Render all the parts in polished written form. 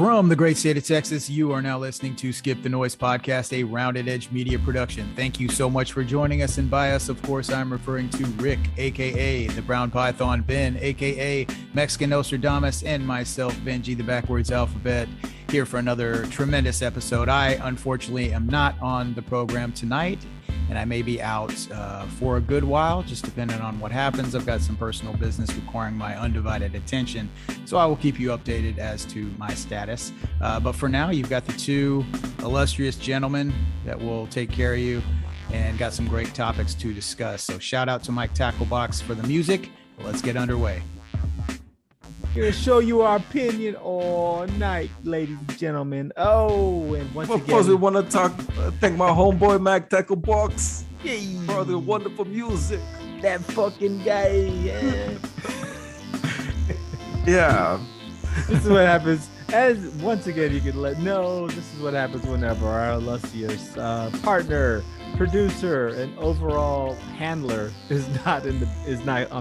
From the great state of Texas, you are now listening to Skip the Noise podcast, a Rounded Edge media production. Thank you so much for joining us. And by us, of course, I'm referring to Rick, a.k.a. the Brown Python, Ben, a.k.a. Mexican Nostradamus, and myself, Benji, the backwards alphabet, here for another tremendous episode. I, unfortunately, am not on the program tonight, and I may be out for a good while, just depending on what happens. I've got some personal business requiring my undivided attention, so I will keep you updated as to my status. But for now, you've got the two illustrious gentlemen that will take care of you and got some great topics to discuss. So shout out to Mike Tacklebox for the music. Let's get underway. Here to show you our opinion all night, ladies and gentlemen. Oh, and once again, of course, we want to thank my homeboy Mac Tacklebox for the wonderful music. That fucking guy. Yeah. Yeah. This is what happens. As once again, you can know this is what happens whenever our illustrious partner, producer, and overall handler is not on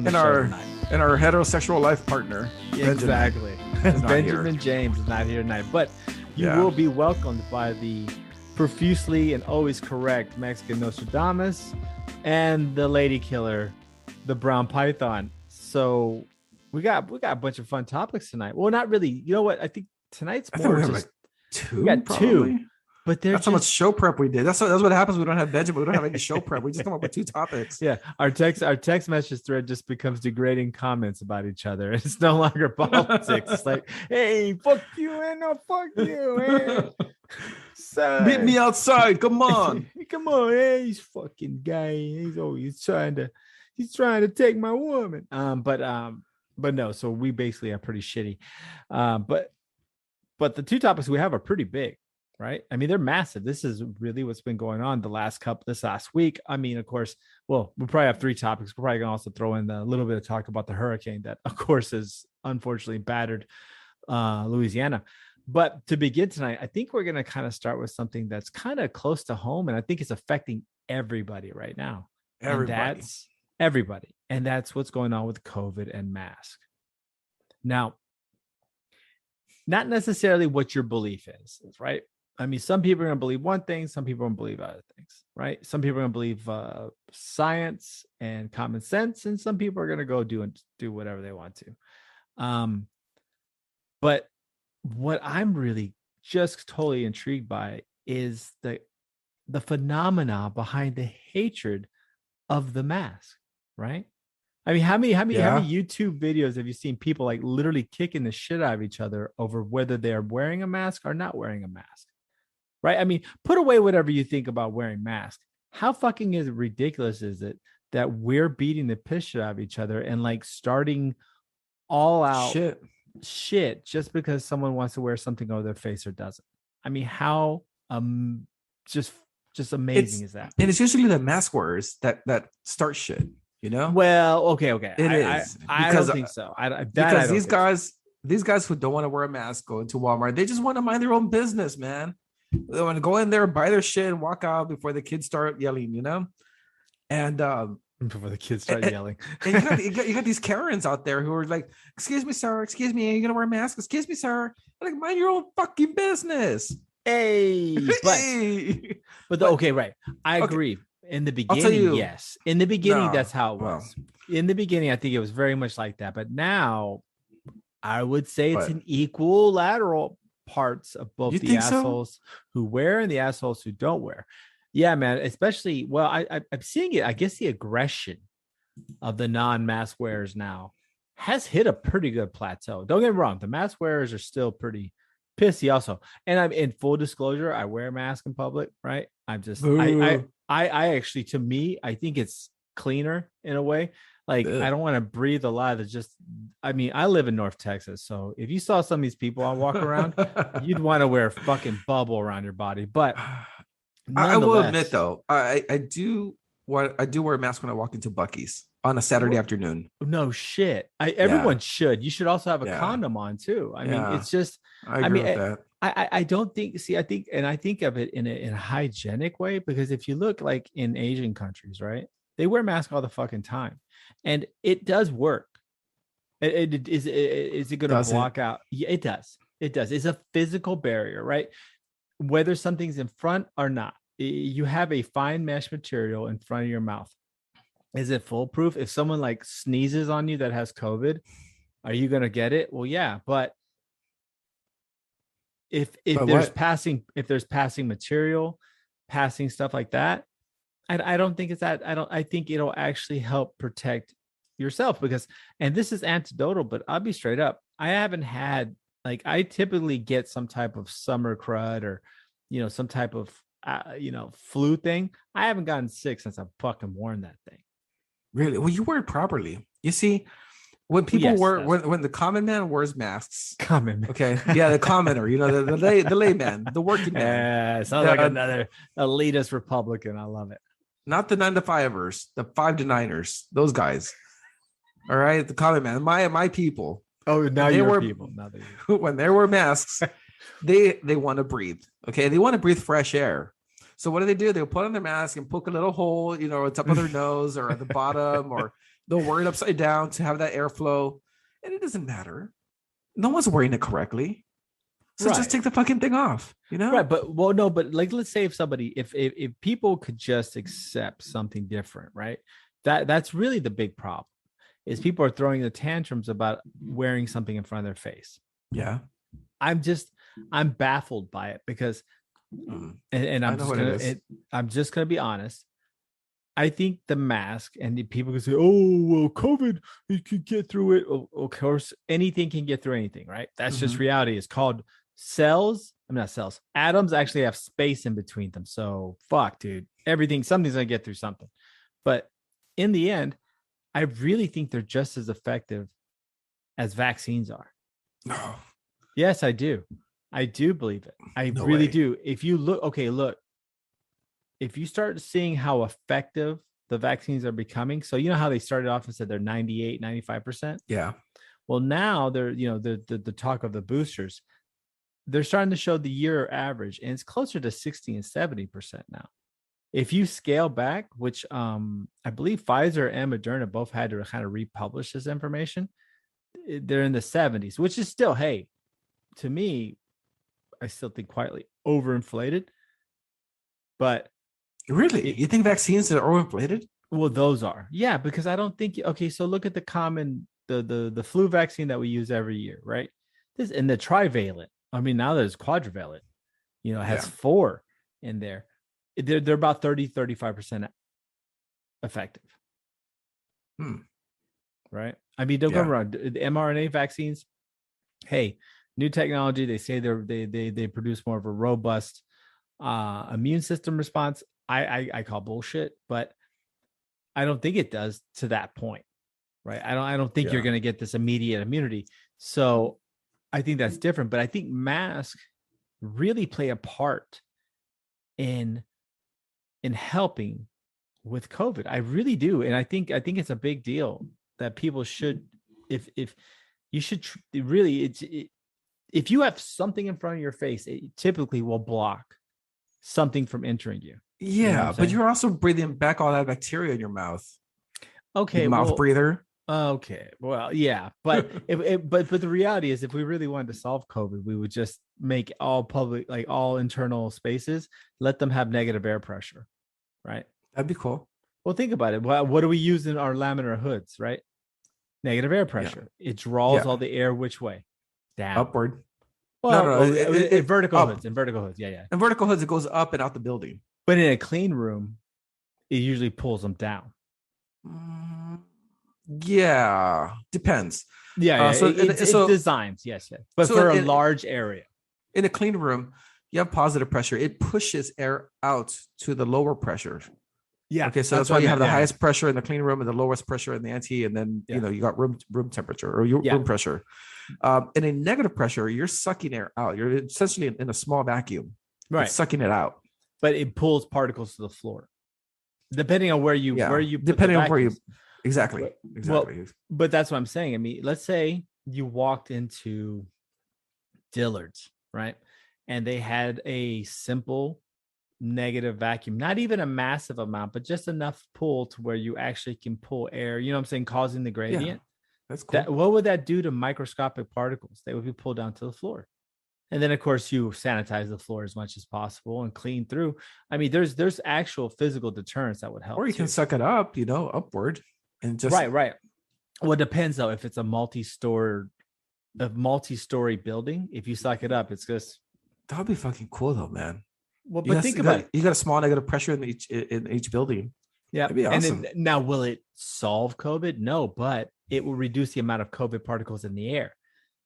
the show tonight. And our heterosexual life partner. Exactly. Benjamin James is not here tonight, but you will be welcomed by the profusely and always correct Mexican Nostradamus and the lady killer, the Brown Python. So we got a bunch of fun topics tonight. Well, not really. You know what? I think tonight's more just two. We got probably. Two. But that's how much show prep we did. That's what happens. We don't have Benjamin. We don't have any show prep. We just come up with two topics. Yeah, our text message thread just becomes degrading comments about each other. It's no longer politics. It's like, hey, fuck you, and no, fuck you, man. Meet me outside. Come on, come on. Hey, he's fucking guy. He's always trying to take my woman. But no. So we basically are pretty shitty. But the two topics we have are pretty big. Right. I mean, they're massive. This is really what's been going on this last week. I mean, of course, we'll probably have three topics. We're probably going to also throw in a little bit of talk about the hurricane that, of course, has unfortunately battered Louisiana. But to begin tonight, I think we're going to kind of start with something that's kind of close to home. And I think it's affecting everybody right now. Everybody. And that's what's going on with COVID and mask. Now, not necessarily what your belief is, right? I mean, some people are going to believe one thing, some people are going to believe other things, right? Some people are going to believe science and common sense, and some people are going to go do whatever they want to. But what I'm really just totally intrigued by is the phenomena behind the hatred of the mask, right? I mean, how many YouTube videos have you seen people like literally kicking the shit out of each other over whether they're wearing a mask or not wearing a mask? Right. I mean, put away whatever you think about wearing masks. How fucking ridiculous is it that we're beating the piss shit out of each other and like starting all out shit just because someone wants to wear something over their face or doesn't? I mean, how just amazing is that? And it's usually the mask wearers that start shit, you know? Well, okay. I don't think so. These guys who don't want to wear a mask go into Walmart. They just want to mind their own business, man. They want to go in there, buy their shit, and walk out before the kids start yelling, you know? And before the kids start yelling. And you got these Karens out there who are like, excuse me, sir, excuse me, are you gonna wear a mask? Excuse me, sir. Like, mind your own fucking business. Hey, okay, right. I agree. In the beginning, yes. In the beginning, that's how it was. In the beginning, I think it was very much like that. But now, I would say it's an equal lateral parts of both the assholes who wear and the assholes who don't wear. Yeah, man. Especially, I'm seeing it. I guess the aggression of the non-mask wearers now has hit a pretty good plateau. Don't get me wrong. The mask wearers are still pretty pissy also. And I'm in full disclosure, I wear a mask in public, right? I'm just, I actually, to me, I think it's cleaner in a way. Like, I don't want to breathe a lot of just, I mean, I live in North Texas. So if you saw some of these people I walk around, you'd want to wear a fucking bubble around your body. But I will admit though, I do wear a mask when I walk into Buc-ee's on a Saturday afternoon. No shit. Everyone should. You should also have a condom on too. I mean, it's just, I agree with that. I don't think, I think of it in a hygienic way, because if you look like in Asian countries, right? They wear masks all the fucking time. And it does work. Is it going to block out? Yeah, it does. It does. It's a physical barrier, right? Whether something's in front or not, you have a fine mesh material in front of your mouth. Is it foolproof? If someone like sneezes on you that has COVID, are you going to get it? Well, yeah, but if there's passing material, passing stuff like that, I don't think it's that. I think it'll actually help protect yourself because, and this is anecdotal, but I'll be straight up. I haven't had, like, I typically get some type of summer crud or, some type of, flu thing. I haven't gotten sick since I fucking worn that thing. Really? Well, you wear it properly. You see, when people when the common man wears masks, okay, yeah, the commoner, the layman, the working man. Sounds like another elitist Republican. I love it. Not the 9-to-5ers, the 5-to-9ers, those guys. All right, the common man, my people. Oh, now your people. When they wear masks, they want to breathe. Okay, they want to breathe fresh air. So what do? They'll put on their mask and poke a little hole, on top of their nose or at the bottom, or they'll wear it upside down to have that airflow. And it doesn't matter. No one's wearing it correctly. So just take the fucking thing off, Right. But like, let's say if people could just accept something different, right? That's really the big problem is people are throwing the tantrums about wearing something in front of their face. Yeah. I'm baffled by it because, and I'm just going to be honest. I think the mask, and the people can say, "Oh, well, COVID, you could get through it." Of course, anything can get through anything, right? That's just reality. It's called cells. I'm not cells. Atoms actually have space in between them. So fuck, dude. Something's gonna get through something. But in the end, I really think they're just as effective as vaccines are. No. Yes, I do. I do believe it. I really do. If you look, if you start seeing how effective the vaccines are becoming, so you know how they started off and said they're 98, 95%? Yeah. Well, now they're, the talk of the boosters, they're starting to show the year average, and it's closer to 60 and 70% now. If you scale back, which I believe Pfizer and Moderna both had to kind of republish this information, they're in the 70s, which is still, hey, to me, I still think quietly overinflated. But really, you think vaccines are overinflated? Well, those are, yeah, because I don't think. Okay, so look at the common the flu vaccine that we use every year, right? This and the trivalent. I mean, now there's quadrivalent. It has 4 in there. They're about 30-35% effective. Right? I mean, don't get me wrong. The mRNA vaccines, hey, new technology. They say they produce more of a robust immune system response. I call bullshit, but I don't think it does to that point, right? I don't think you're going to get this immediate immunity. So I think that's different. But I think masks really play a part in helping with COVID. I really do, and I think it's a big deal that people should, if you should really, if you have something in front of your face, it typically will block something from entering you. Yeah, but you're also breathing back all that bacteria in your mouth. Okay, mouth breather. Okay, well, yeah, but but the reality is, if we really wanted to solve COVID, we would just make all public, like all internal spaces, let them have negative air pressure, right? That'd be cool. Well, think about it. What do we use in our laminar hoods, right? Negative air pressure. It draws all the air which way? Down. Upward. Well, in vertical hoods. In vertical hoods, yeah. In vertical hoods, it goes up and out the building. But in a clean room, it usually pulls them down. Yeah, depends. Yeah, so it's designs, yes. But so for a large area. In a clean room, you have positive pressure. It pushes air out to the lower pressure. Yeah. Okay, so that's why you have the highest pressure in the clean room and the lowest pressure in the anti, and then you got room temperature or room pressure. In a negative pressure, you're sucking air out. You're essentially in a small vacuum, right? It's sucking it out, but it pulls particles to the floor, depending on where you put depending on where you exactly. Well, but that's what I'm saying. I mean, let's say you walked into Dillard's, right, and they had a simple negative vacuum, not even a massive amount, but just enough pull to where you actually can pull air, you know what I'm saying, causing the gradient. That's cool. What would that do to microscopic particles? They would be pulled down to the floor. And then, of course, you sanitize the floor as much as possible and clean through. I mean, there's actual physical deterrents that would help. Or you can suck it up, upward, and just right. Well, it depends though. If it's a multi-story building, if you suck it up, it's just that would be fucking cool though, man. Well, but think about it. You got a small negative pressure in each building. Yeah, that'd be awesome. And then, now, will it solve COVID? No, but it will reduce the amount of COVID particles in the air,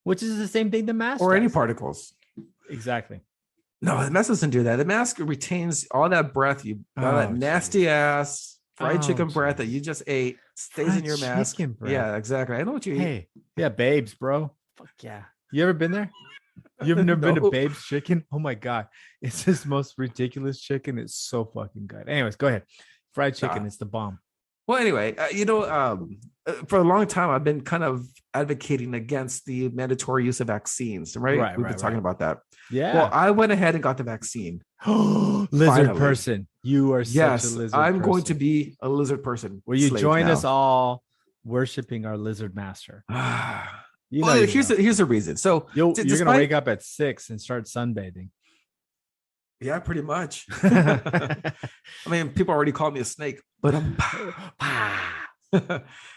which is the same thing the mask or does. any particles. Exactly. No, the mask doesn't do that. The mask retains all that breath, all that nasty ass fried chicken breath that you just ate stays in your mask. Breath. Yeah, exactly. I know what you eat. Yeah, Babes, bro. Fuck yeah. You ever been there? You've never been to Babes Chicken? Oh my god, it's this most ridiculous chicken. It's so fucking good. Anyways, go ahead. Fried chicken, it's the bomb. Well, anyway, for a long time, I've been kind of advocating against the mandatory use of vaccines, right? We've been talking about that. Yeah. Well, I went ahead and got the vaccine. Lizard person. You are such a lizard person. I'm going to be a lizard person. Will you join us all worshiping our lizard master? Here's the reason. So you're going to wake up at 6 and start sunbathing. Yeah, pretty much. I mean, people already called me a snake, but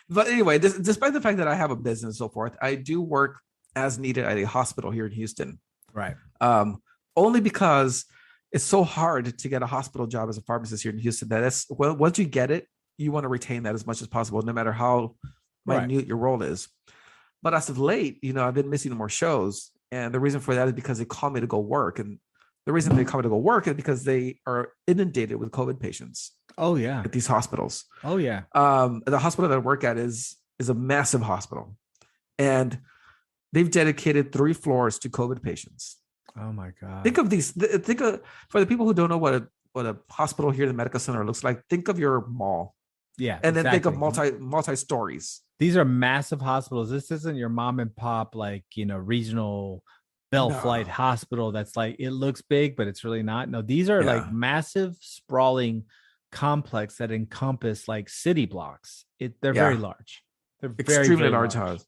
but anyway, despite the fact that I have a business and so forth, I do work as needed at a hospital here in Houston. Right. Only because it's so hard to get a hospital job as a pharmacist here in Houston. Once you get it, you want to retain that as much as possible, no matter how minute your role is. But as of late, I've been missing more shows, and the reason for that is because they call me to go work, and the reason they come to go work is because they are inundated with COVID patients. Oh yeah, at these hospitals. Oh yeah. The hospital that I work at is a massive hospital, and they've dedicated 3 floors to COVID patients. Oh my god! Think of for the people who don't know what a hospital here in the medical center looks like. Think of your mall. Yeah, and then think of multi stories. These are massive hospitals. This isn't your mom and pop regional Bell Flight hospital that's like, it looks big, but it's really not. No, these are like massive, sprawling complex that encompass like city blocks. They're very large. They're extremely very large house.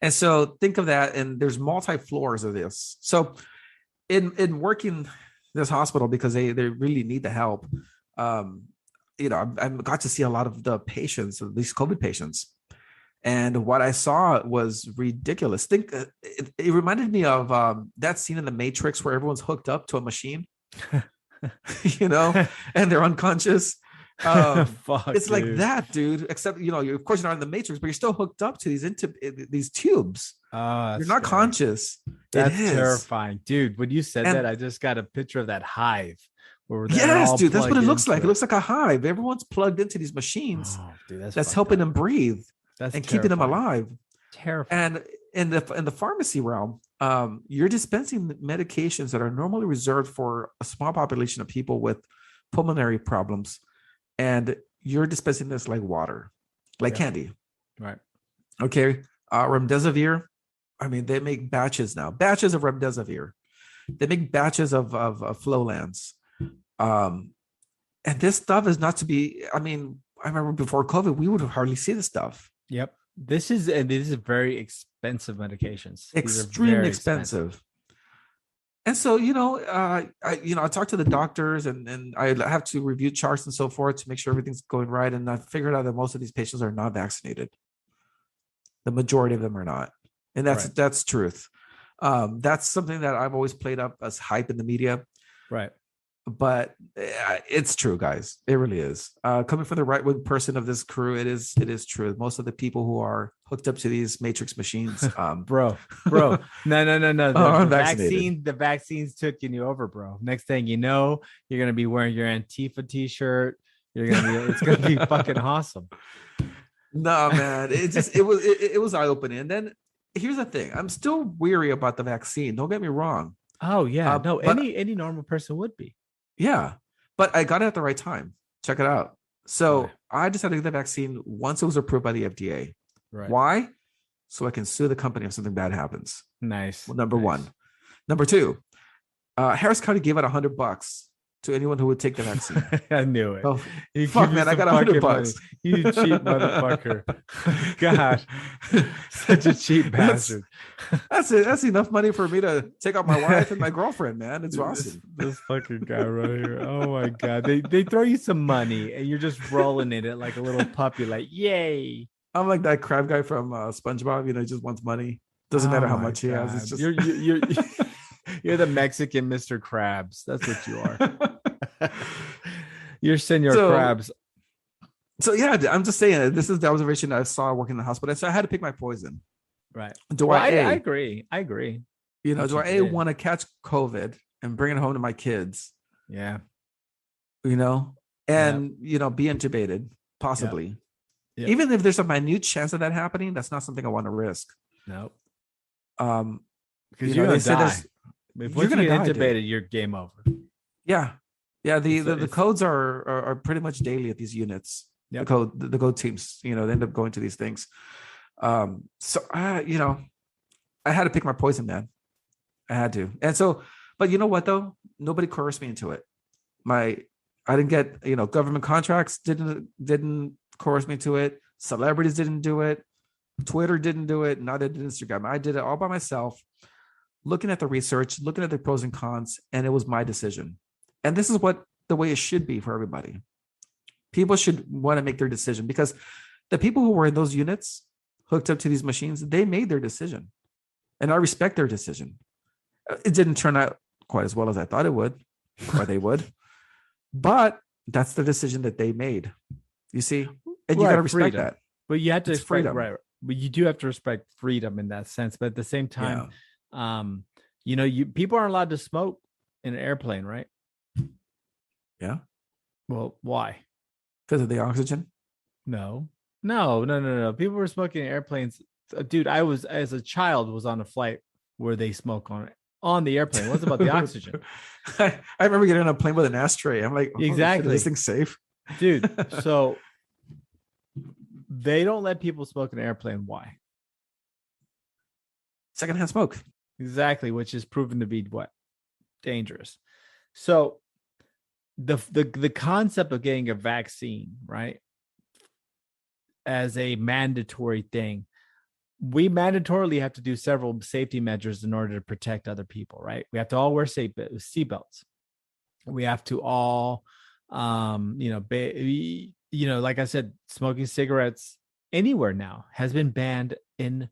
And so think of that, and there's multi floors of this. So in working this hospital, because they really need the help, I got to see a lot of the patients, these COVID patients. And what I saw was ridiculous. It reminded me of that scene in The Matrix where everyone's hooked up to a machine, and they're unconscious. It's like that, dude. Except, of course, you're not in the Matrix, but you're still hooked up to these tubes. You're not conscious. That's terrifying, dude. When you said that, I just got a picture of that hive. Yes, dude. That's what it looks like. It looks like a hive. Everyone's plugged into these machines. Oh, dude, that's helping them breathe. That's keeping them alive. Terrifying. And in the pharmacy realm, you're dispensing medications that are normally reserved for a small population of people with pulmonary problems, and you're dispensing this like water, like candy. Right. Okay. Remdesivir. I mean, they make batches now, batches of remdesivir. They make batches of Flowlands. And this stuff is not to be. I mean, I remember before COVID, we would hardly see this stuff. Yep. This is very expensive medications. Extremely expensive. And so, I talked to the doctors and I have to review charts and so forth to make sure everything's going right. And I figured out that most of these patients are not vaccinated. The majority of them are not. And that's truth. That's something that I've always played up as hype in the media. Right. But it's true, guys. It really is. Coming from the right-wing person of this crew, it is true. Most of the people who are hooked up to these Matrix machines, bro, no. The vaccines took you over, bro. Next thing you know, you're gonna be wearing your Antifa T-shirt. It's gonna be fucking awesome. No, man, it was eye-opening. And then here's the thing: I'm still weary about the vaccine. Don't get me wrong. Oh yeah, no. Any normal person would be. Yeah, but I got it at the right time. Check it out. So I decided to get the vaccine once it was approved by the FDA. Right. Why? So I can sue the company if something bad happens. Nice. Well, number one. Number two, Harris County gave out $100 to anyone who would take the vaccine. I knew it. Oh, You fuck, give man, me I got some fucking $100. money. You cheap motherfucker. God, such a cheap bastard. That's enough money for me to take out my wife and my girlfriend, man. It's awesome. This fucking guy right here. Oh my God. They throw you some money and you're just rolling in it like a little puppy, like, yay. I'm like that crab guy from SpongeBob, he just wants money. Doesn't matter how my much he has. It's just you're the Mexican Mr. Krabs. That's what you are. You're Senor Krabs. So yeah, I'm just saying this is the observation I saw working in the hospital. So I had to pick my poison. Right. I agree. Do I want to catch COVID and bring it home to my kids? Yeah. And be intubated, possibly. Yep. Even if there's a minute chance of that happening, that's not something I want to risk. No. Because you're gonna die. If you're gonna get die, intubated, dude. you're game over. Yeah. The codes are pretty much daily at these units. Yep. The code teams, they end up going to these things. So I had to pick my poison, man. I had to. And so, but you know what though? Nobody coerced me into it. I didn't get, government contracts didn't coerce me to it. Celebrities didn't do it. Twitter didn't do it. Neither did Instagram. I did it all by myself, looking at the research, looking at the pros and cons, and it was my decision. And this is the way it should be for everybody. People should want to make their decision because the people who were in those units hooked up to these machines, they made their decision. And I respect their decision. It didn't turn out quite as well as I thought it would, or they would. But that's the decision that they made. You see? And you got to respect that. But you have to respect freedom. Right. But you do have to respect freedom in that sense. But at the same time, people aren't allowed to smoke in an airplane, right? Yeah. Well, why? Because of the oxygen? No. People were smoking in airplanes. Dude, I was, as a child, was on a flight where they smoke on the airplane. What's about the oxygen? I remember getting on a plane with an ashtray. I'm like, exactly. Is this thing safe? Dude, so they don't let people smoke in an airplane. Why? Secondhand smoke. Exactly, which is proven to be what? Dangerous. So the concept of getting a vaccine, right, as a mandatory thing, we mandatorily have to do several safety measures in order to protect other people, right? We have to all wear seatbelts. We have to all, like I said, smoking cigarettes anywhere now has been banned in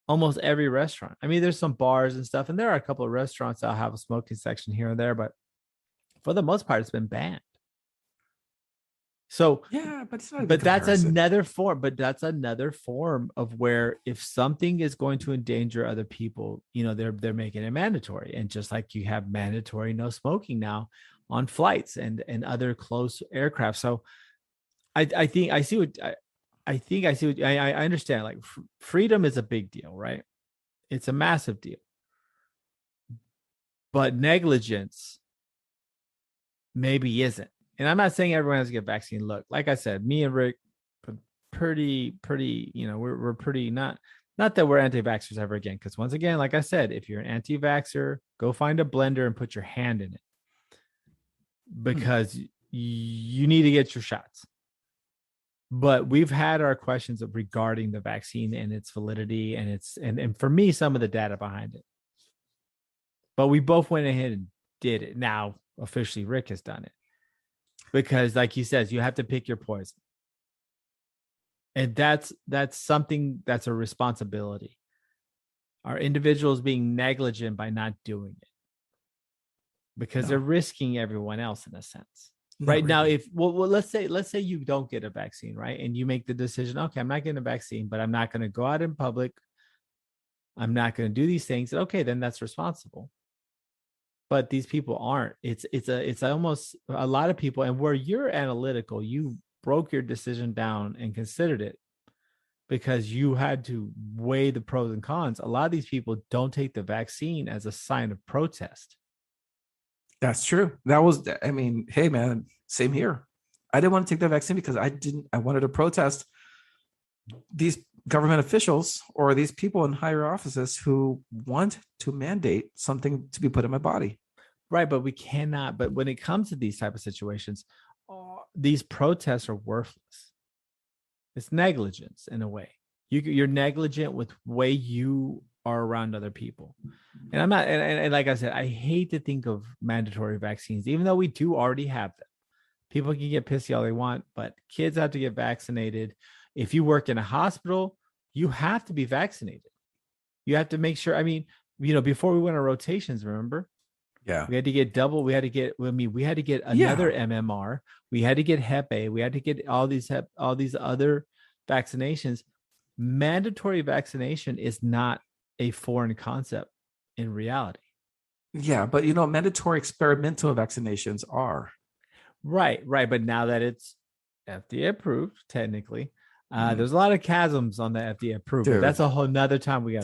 almost every restaurant. I mean, there's some bars and stuff, and there are a couple of restaurants that'll have a smoking section here and there, but for the most part, it's been banned. So yeah, but it's not. But that's another form. But that's another form of where if something is going to endanger other people, they're making it mandatory. And just like you have mandatory no smoking now on flights and other close aircraft. So I understand. Like freedom is a big deal, right? It's a massive deal. But negligence maybe isn't. And I'm not saying everyone has to get vaccine. Look, like I said, me and Rick, pretty, we're pretty not that we're anti-vaxxers ever again. Because once again, like I said, if you're an anti-vaxxer, go find a blender and put your hand in it. Because you need to get your shots. But we've had our questions regarding the vaccine and its validity and for me, some of the data behind it. But we both went ahead and did it. Now, officially, Rick has done it. Because like he says, you have to pick your poison. And that's something that's a responsibility. Are individuals being negligent by not doing it? Because they're risking everyone else in a sense. Right now, let's say you don't get a vaccine, right? And you make the decision, okay, I'm not getting a vaccine, but I'm not going to go out in public. I'm not going to do these things. Okay, then that's responsible. But these people aren't. It's almost a lot of people. And where you're analytical, you broke your decision down and considered it because you had to weigh the pros and cons. A lot of these people don't take the vaccine as a sign of protest. That's true. Hey man, same here. I didn't want to take the vaccine because I wanted to protest these government officials or these people in higher offices who want to mandate something to be put in my body. Right, but we cannot. But when it comes to these type of situations, these protests are worthless. It's negligence in a way. You're negligent with the way you are around other people. And I'm not. And like I said, I hate to think of mandatory vaccines, even though we do already have them. People can get pissy all they want, but kids have to get vaccinated. If you work in a hospital, you have to be vaccinated. You have to make sure. I mean, before we went on rotations, remember? Yeah. We had to get double. We had to get another MMR. We had to get Hep A. We had to get all these other vaccinations. Mandatory vaccination is not a foreign concept in reality. Yeah, but mandatory experimental vaccinations are. Right. But now that it's FDA approved, technically, there's a lot of chasms on the FDA approved. But that's a whole nother time we got.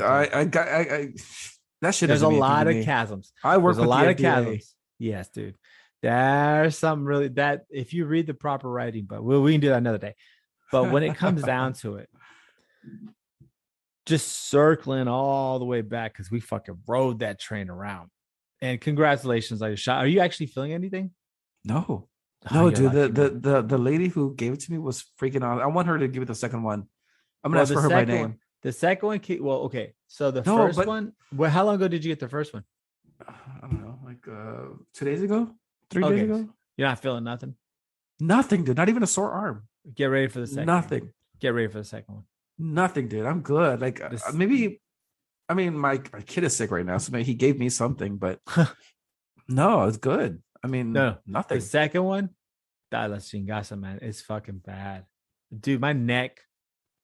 That shit. There's a lot of chasms. I work with a lot of chasms. Yes, dude. There's some really that if you read the proper writing, but we can do that another day. But when it comes down to it, just circling all the way back because we fucking rode that train around. And congratulations on your shot. Are you actually feeling anything? No, dude. The lady who gave it to me was freaking out. I want her to give it the second one. I'm gonna ask for her by name. The second one, well, okay. So the first one, well, how long ago did you get the first one? I don't know, like 2 days ago, 3 days ago. You're not feeling nothing? Nothing, dude. Not even a sore arm. Get ready for the second Nothing. one. Get ready for the second one. Nothing, dude. I'm good. Like maybe, I mean, my kid is sick right now, so maybe he gave me something, but no, it's good. I mean, nothing. The second one, la chingasa, man. It's fucking bad. Dude, my neck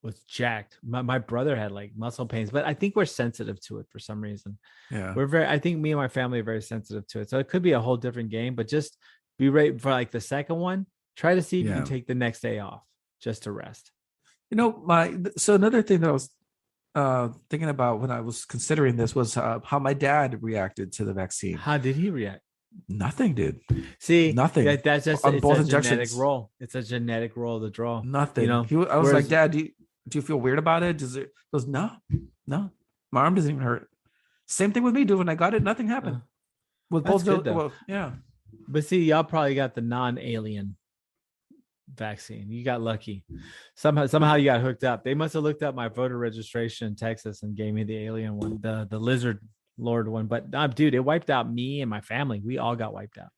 was jacked. My brother had like muscle pains, but I think we're sensitive to it for some reason. Yeah. I think me and my family are very sensitive to it. So it could be a whole different game, but just be ready for like the second one. Try to see if you can take the next day off just to rest. So another thing that I was thinking about when I was considering this was how my dad reacted to the vaccine. How did he react? Nothing, dude. See, nothing. That's just on it's both a injections. Genetic role. It's a genetic role to draw. Nothing. I was like, Dad, do you feel weird about it? He goes, no. My arm doesn't even hurt. Same thing with me, dude. When I got it, nothing happened. With both, yeah. But see, y'all probably got the non-alien vaccine. You got lucky. Somehow you got hooked up. They must have looked up my voter registration in Texas and gave me the alien one, the lizard lord one. But dude, it wiped out me and my family. We all got wiped out.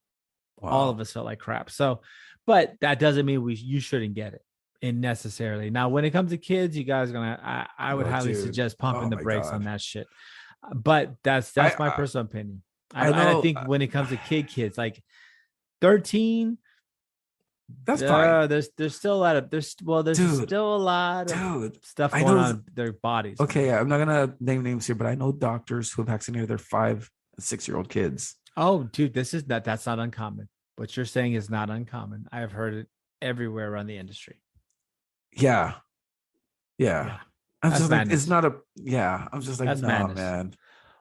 Wow. All of us felt like crap. So, but that doesn't mean you shouldn't get it. Necessarily. Now, when it comes to kids, you guys I would highly suggest pumping the brakes on that shit. But that's my personal opinion. I think when it comes to kids like 13, that's fine. There's still a lot of still a lot of stuff going on in their bodies. Okay, I'm not gonna name names here, but I know doctors who have vaccinated their 5 and 6-year-old kids. Oh, dude, that's not uncommon. What you're saying is not uncommon. I have heard it everywhere around the industry. Yeah. I'm That's just madness. like, it's not I'm just like, that's no, madness. Man.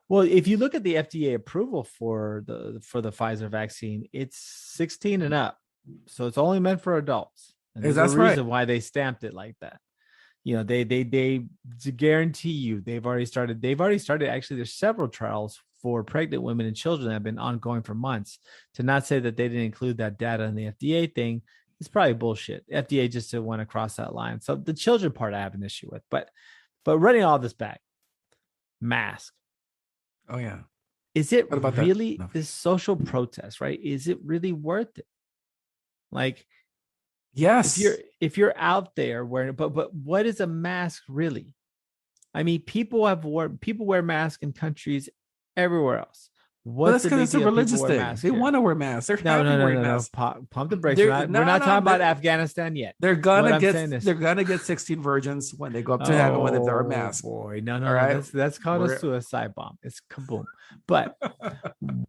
Well, if you look at the FDA approval for the Pfizer vaccine, it's 16 and up. So it's only meant for adults. And there's a reason why they stamped it like that. They guarantee you they've already started. Actually, there's several trials for pregnant women and children that have been ongoing for months. To not say that they didn't include that data in the FDA thing, it's probably bullshit. FDA just didn't want to cross that line. So the children part I have an issue with, but running all this back, mask. Oh yeah. Is it really this social protest, right? Is it really worth it? Like, yes, if you're out there wearing, but what is a mask really? I mean, people wear masks in countries everywhere else. That's because it's a religious thing. They want to wear masks. They're wearing masks. Pump the brakes. We're not talking about Afghanistan yet. They're gonna get 16 virgins when they go up to heaven when they wear a mask. Boy, no, right? That's called a suicide bomb. It's kaboom. But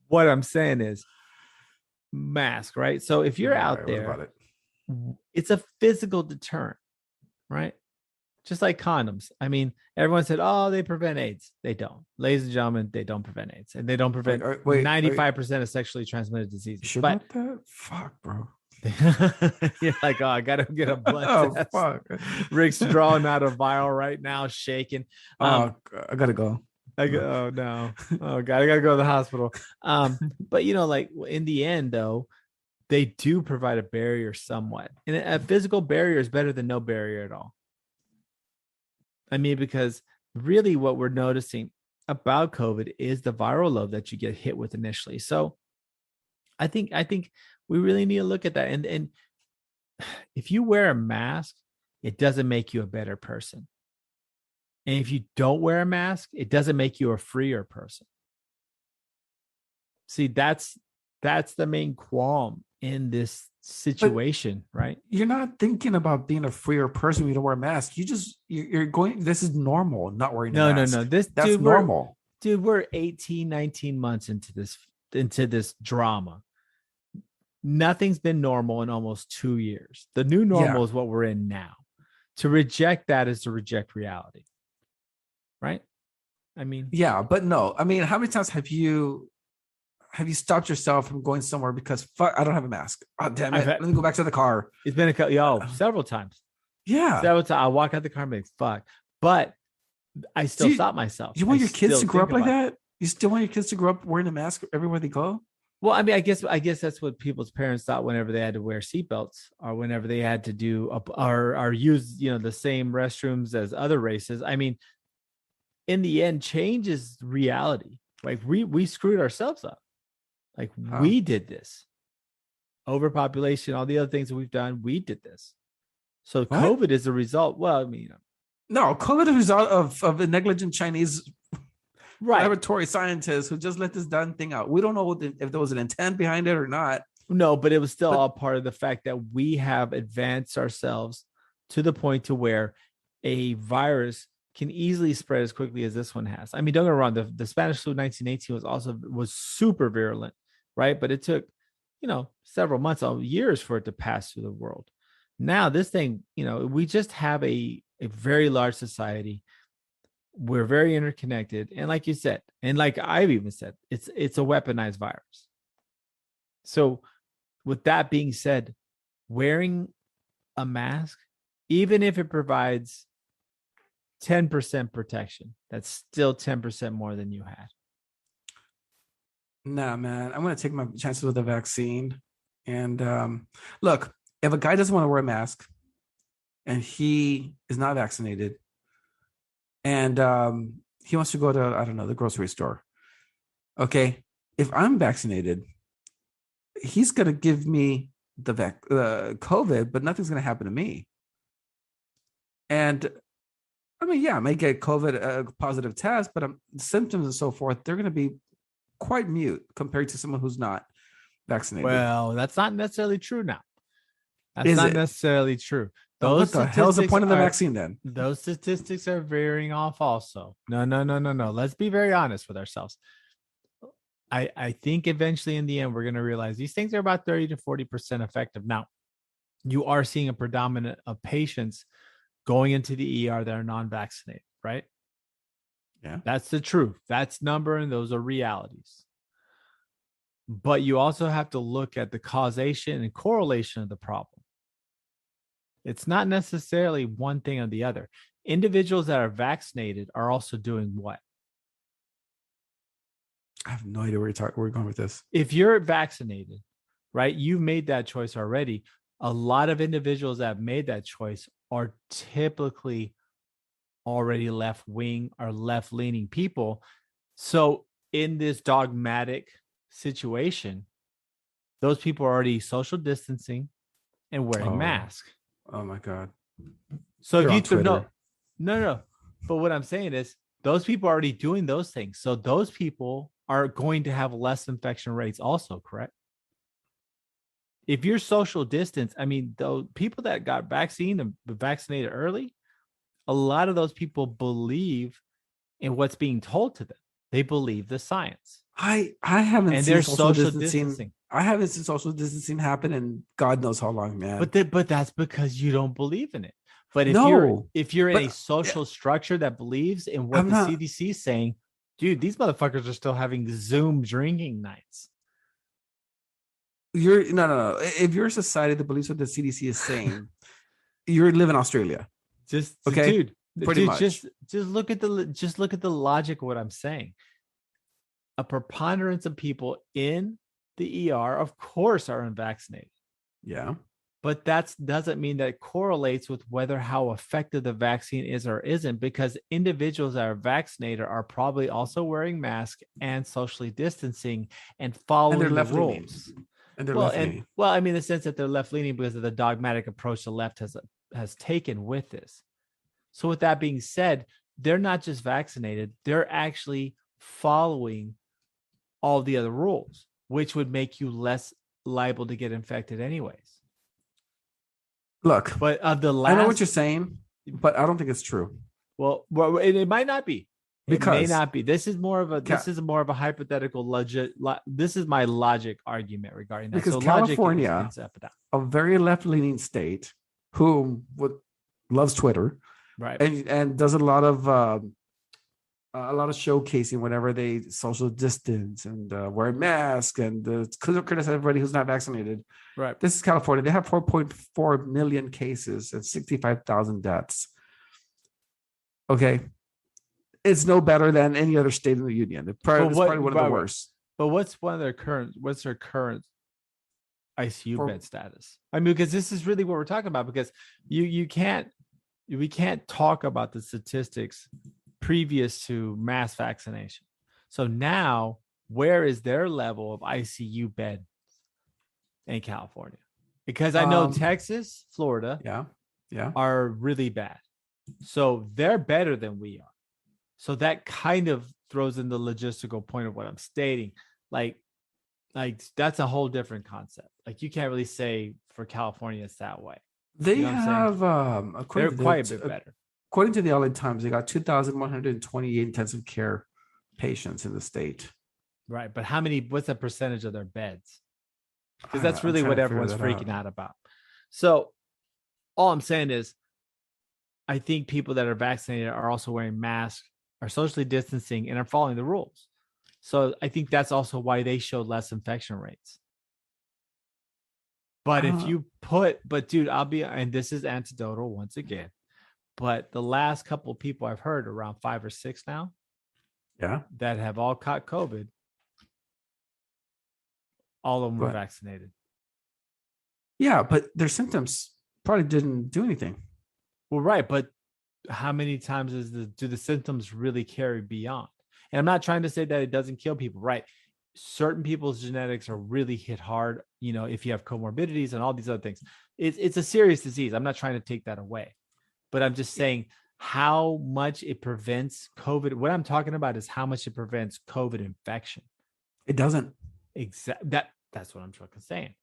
what I'm saying is mask, right? So if you're out there, it's a physical deterrent, right? Just like condoms. I mean, everyone said, "Oh, they prevent AIDS." They don't, ladies and gentlemen. They don't prevent AIDS, and they don't prevent 95% of sexually transmitted diseases. Sure about that? Fuck, bro. You're like, oh, I gotta get a blood test. Fuck. Rick's drawing out a vial right now, shaking. I gotta go. Oh no. Oh God, I gotta go to the hospital. But like in the end, though, they do provide a barrier somewhat. And a physical barrier is better than no barrier at all. I mean, because really what we're noticing about COVID is the viral load that you get hit with initially. So I think we really need to look at that. And if you wear a mask, it doesn't make you a better person. And if you don't wear a mask, it doesn't make you a freer person. See, that's the main qualm in this situation, right? You're not thinking about being a freer person when you don't wear a mask. You're going, this is normal, not wearing a mask. No. That's normal. We're 18, 19 months into this drama. Nothing's been normal in almost 2 years. The new normal is what we're in now. To reject that is to reject reality. Right? I mean, yeah, but no. I mean, how many times have you stopped yourself from going somewhere because fuck, I don't have a mask? Oh, damn it. Let me go back to the car. It's been several times. Yeah. Several times. I walk out the car and be like, fuck. But I still stop myself. You want your kids to grow up like that? You still want your kids to grow up wearing a mask everywhere they go? Well, I mean, I guess that's what people's parents thought whenever they had to wear seatbelts or whenever they had to do or use, the same restrooms as other races. I mean, in the end, change is reality. Like we screwed ourselves up. Like we did this. Overpopulation, all the other things that we've done, we did this. So what? COVID is a result. Well, I mean, no, COVID is a result of a negligent Chinese laboratory scientists who just let this darn thing out. We don't know if there was an intent behind it or not. No, but it was still all part of the fact that we have advanced ourselves to the point to where a virus can easily spread as quickly as this one has. I mean, don't get me wrong, the Spanish flu 1918 was super virulent, right? But it took, several months, years for it to pass through the world. Now this thing, we just have a very large society. We're very interconnected. And like you said, and like I've even said, it's a weaponized virus. So with that being said, wearing a mask, even if it provides 10% protection, that's still 10% more than you had. Nah, man, I'm going to take my chances with the vaccine. And look, if a guy doesn't want to wear a mask and he is not vaccinated and he wants to go to, I don't know, the grocery store. Okay. If I'm vaccinated, he's going to give me the COVID, but nothing's going to happen to me. And I mean, yeah, I may get COVID positive test, but symptoms and so forth, they're going to be quite mute compared to someone who's not vaccinated. Well, that's not necessarily true now. That's not necessarily true. What the hell is the point of the vaccine then? Those statistics are veering off also. No. Let's be very honest with ourselves. I think eventually in the end, we're going to realize these things are about 30 to 40% effective. Now, you are seeing a predominant of patients going into the ER that are non-vaccinated, right? Yeah. That's the truth. That's number, and those are realities. But you also have to look at the causation and correlation of the problem. It's not necessarily one thing or the other. Individuals that are vaccinated are also doing what? I have no idea where we're going with this. If you're vaccinated, right, you've made that choice already. A lot of individuals that have made that choice are typically already left-wing or left-leaning people. So in this dogmatic situation, those people are already social distancing and wearing masks. Oh my God. So if you took no. But what I'm saying is those people are already doing those things. So those people are going to have less infection rates also, correct? If you're social distance, I mean, the people that got vaccinated early, a lot of those people believe in what's being told to them. They believe the science. I haven't and seen there's social distancing. I haven't seen social distancing happen in God knows how long, man. But that's because you don't believe in it. But if you're in a social structure that believes in what the CDC is saying, dude, these motherfuckers are still having Zoom drinking nights. No. If you're a society that believes what the CDC is saying, you live in Australia. Dude, Pretty Dude, much. just look at the logic of what I'm saying. A preponderance of people in the ER, of course, are unvaccinated. Yeah. But that doesn't mean that it correlates with whether how effective the vaccine is or isn't, because individuals that are vaccinated are probably also wearing masks and socially distancing and following the rules. And they're left leaning. Well, I mean, in the sense that they're left leaning because of the dogmatic approach the left has taken with this. So with that being said, they're not just vaccinated, they're actually following all the other rules, which would make you less liable to get infected anyways. Look, but of the last, I know what you're saying, but I don't think it's true. Well, it might not be. Because it may not be. This is more of a hypothetical logic. This is my logic argument regarding that. Because so California, a very left-leaning state, who loves Twitter, right, and does a lot of showcasing whenever they social distance and wear masks and criticize everybody who's not vaccinated. Right. This is California. They have 4.4 million cases and 65,000 deaths. Okay. It's no better than any other state in the union. It's probably one of the worst. But what's their current ICU bed status? I mean, because this is really what we're talking about, because we can't talk about the statistics previous to mass vaccination. So now, where is their level of ICU bed in California? Because I know Texas, Florida, are really bad. So they're better than we are. So that kind of throws in the logistical point of what I'm stating. Like that's a whole different concept. Like you can't really say for California it's that way. They have they're quite a bit better. According to the LA Times, they got 2,128 intensive care patients in the state. Right, but what's the percentage of their beds? Because that's really what everyone's freaking out about. So all I'm saying is, I think people that are vaccinated are also wearing masks, are socially distancing, and are following the rules. So I think that's also why they showed less infection rates. But dude, and this is anecdotal once again, but the last couple of people I've heard, around 5 or 6 now, that have all caught COVID, all of them were vaccinated. Yeah, but their symptoms probably didn't do anything. Well, right, but how many times do the symptoms really carry beyond? And I'm not trying to say that it doesn't kill people, right? Certain people's genetics are really hit hard, if you have comorbidities and all these other things. It's a serious disease. I'm not trying to take that away, but I'm just saying how much it prevents COVID. What I'm talking about is how much it prevents COVID infection. It doesn't. That's what I'm saying.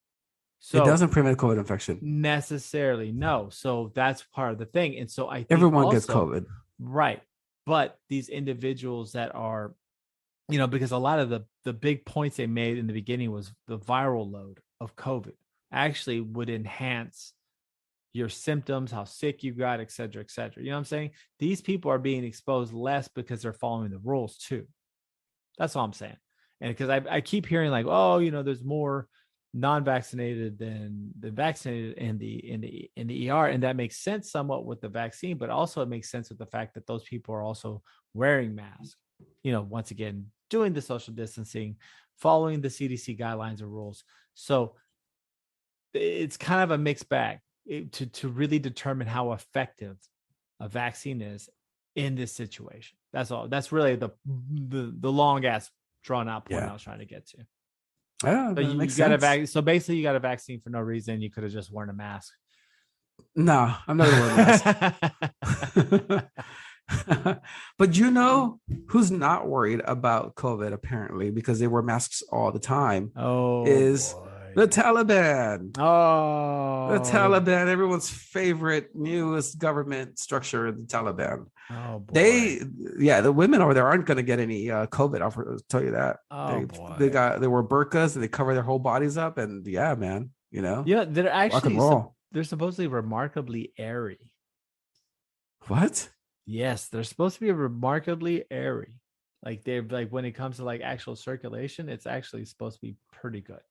So it doesn't prevent COVID infection necessarily. No. So that's part of the thing. And so I think everyone gets COVID. Right. But these individuals that are, because a lot of the big points they made in the beginning was the viral load of COVID actually would enhance your symptoms, how sick you got, et cetera, et cetera. You know what I'm saying? These people are being exposed less because they're following the rules too. That's all I'm saying. And because I keep hearing like, there's more non-vaccinated than vaccinated in the ER, and that makes sense somewhat with the vaccine, but also it makes sense with the fact that those people are also wearing masks, once again doing the social distancing, following the CDC guidelines or rules. So it's kind of a mixed bag to really determine how effective a vaccine is in this situation. That's all. That's really the long ass drawn out point I was trying to get to. Yeah, so you got a so basically you got a vaccine for no reason. You could have just worn a mask. No, I'm not gonna wear a mask. But who's not worried about COVID apparently, because they wear masks all the time? The Taliban. The Taliban, everyone's favorite newest government structure, the Taliban. Oh boy. The women over there aren't going to get any COVID. I'll tell you that. They wear burqas and they cover their whole bodies up, and man, they're actually they're supposedly remarkably airy. What? Yes, they're supposed to be remarkably airy. Like they're like when it comes to like actual circulation, it's actually supposed to be pretty good.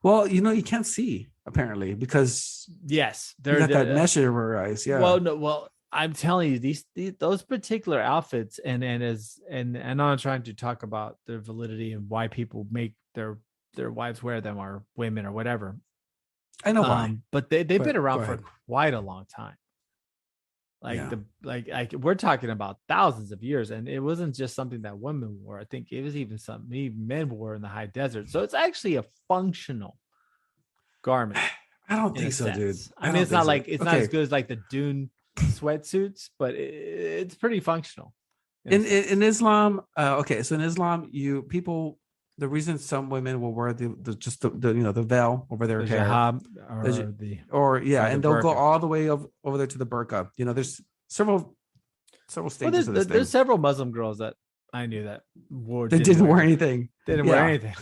Well, you can't see apparently because yes, they're that mesh over your eyes. Yeah. Well, no, well, I'm telling you, those particular outfits, and I'm not trying to talk about their validity and why people make their wives wear them, or women or whatever. I know why, but they've been around go for ahead. quite a long time. We're talking about thousands of years, and it wasn't just something that women wore. I think it was even something men wore in the high desert. So it's actually a functional garment. I don't think so, dude. I mean, it's not like it's not as good as like the Dune sweatsuits, but it's pretty functional. In Islam, so in Islam, the reason some women will wear the veil over their hair, hijab, and they'll go all the way over there to the burqa. There's several stages of this thing. There's several Muslim girls that I knew that didn't wear anything. They didn't wear anything.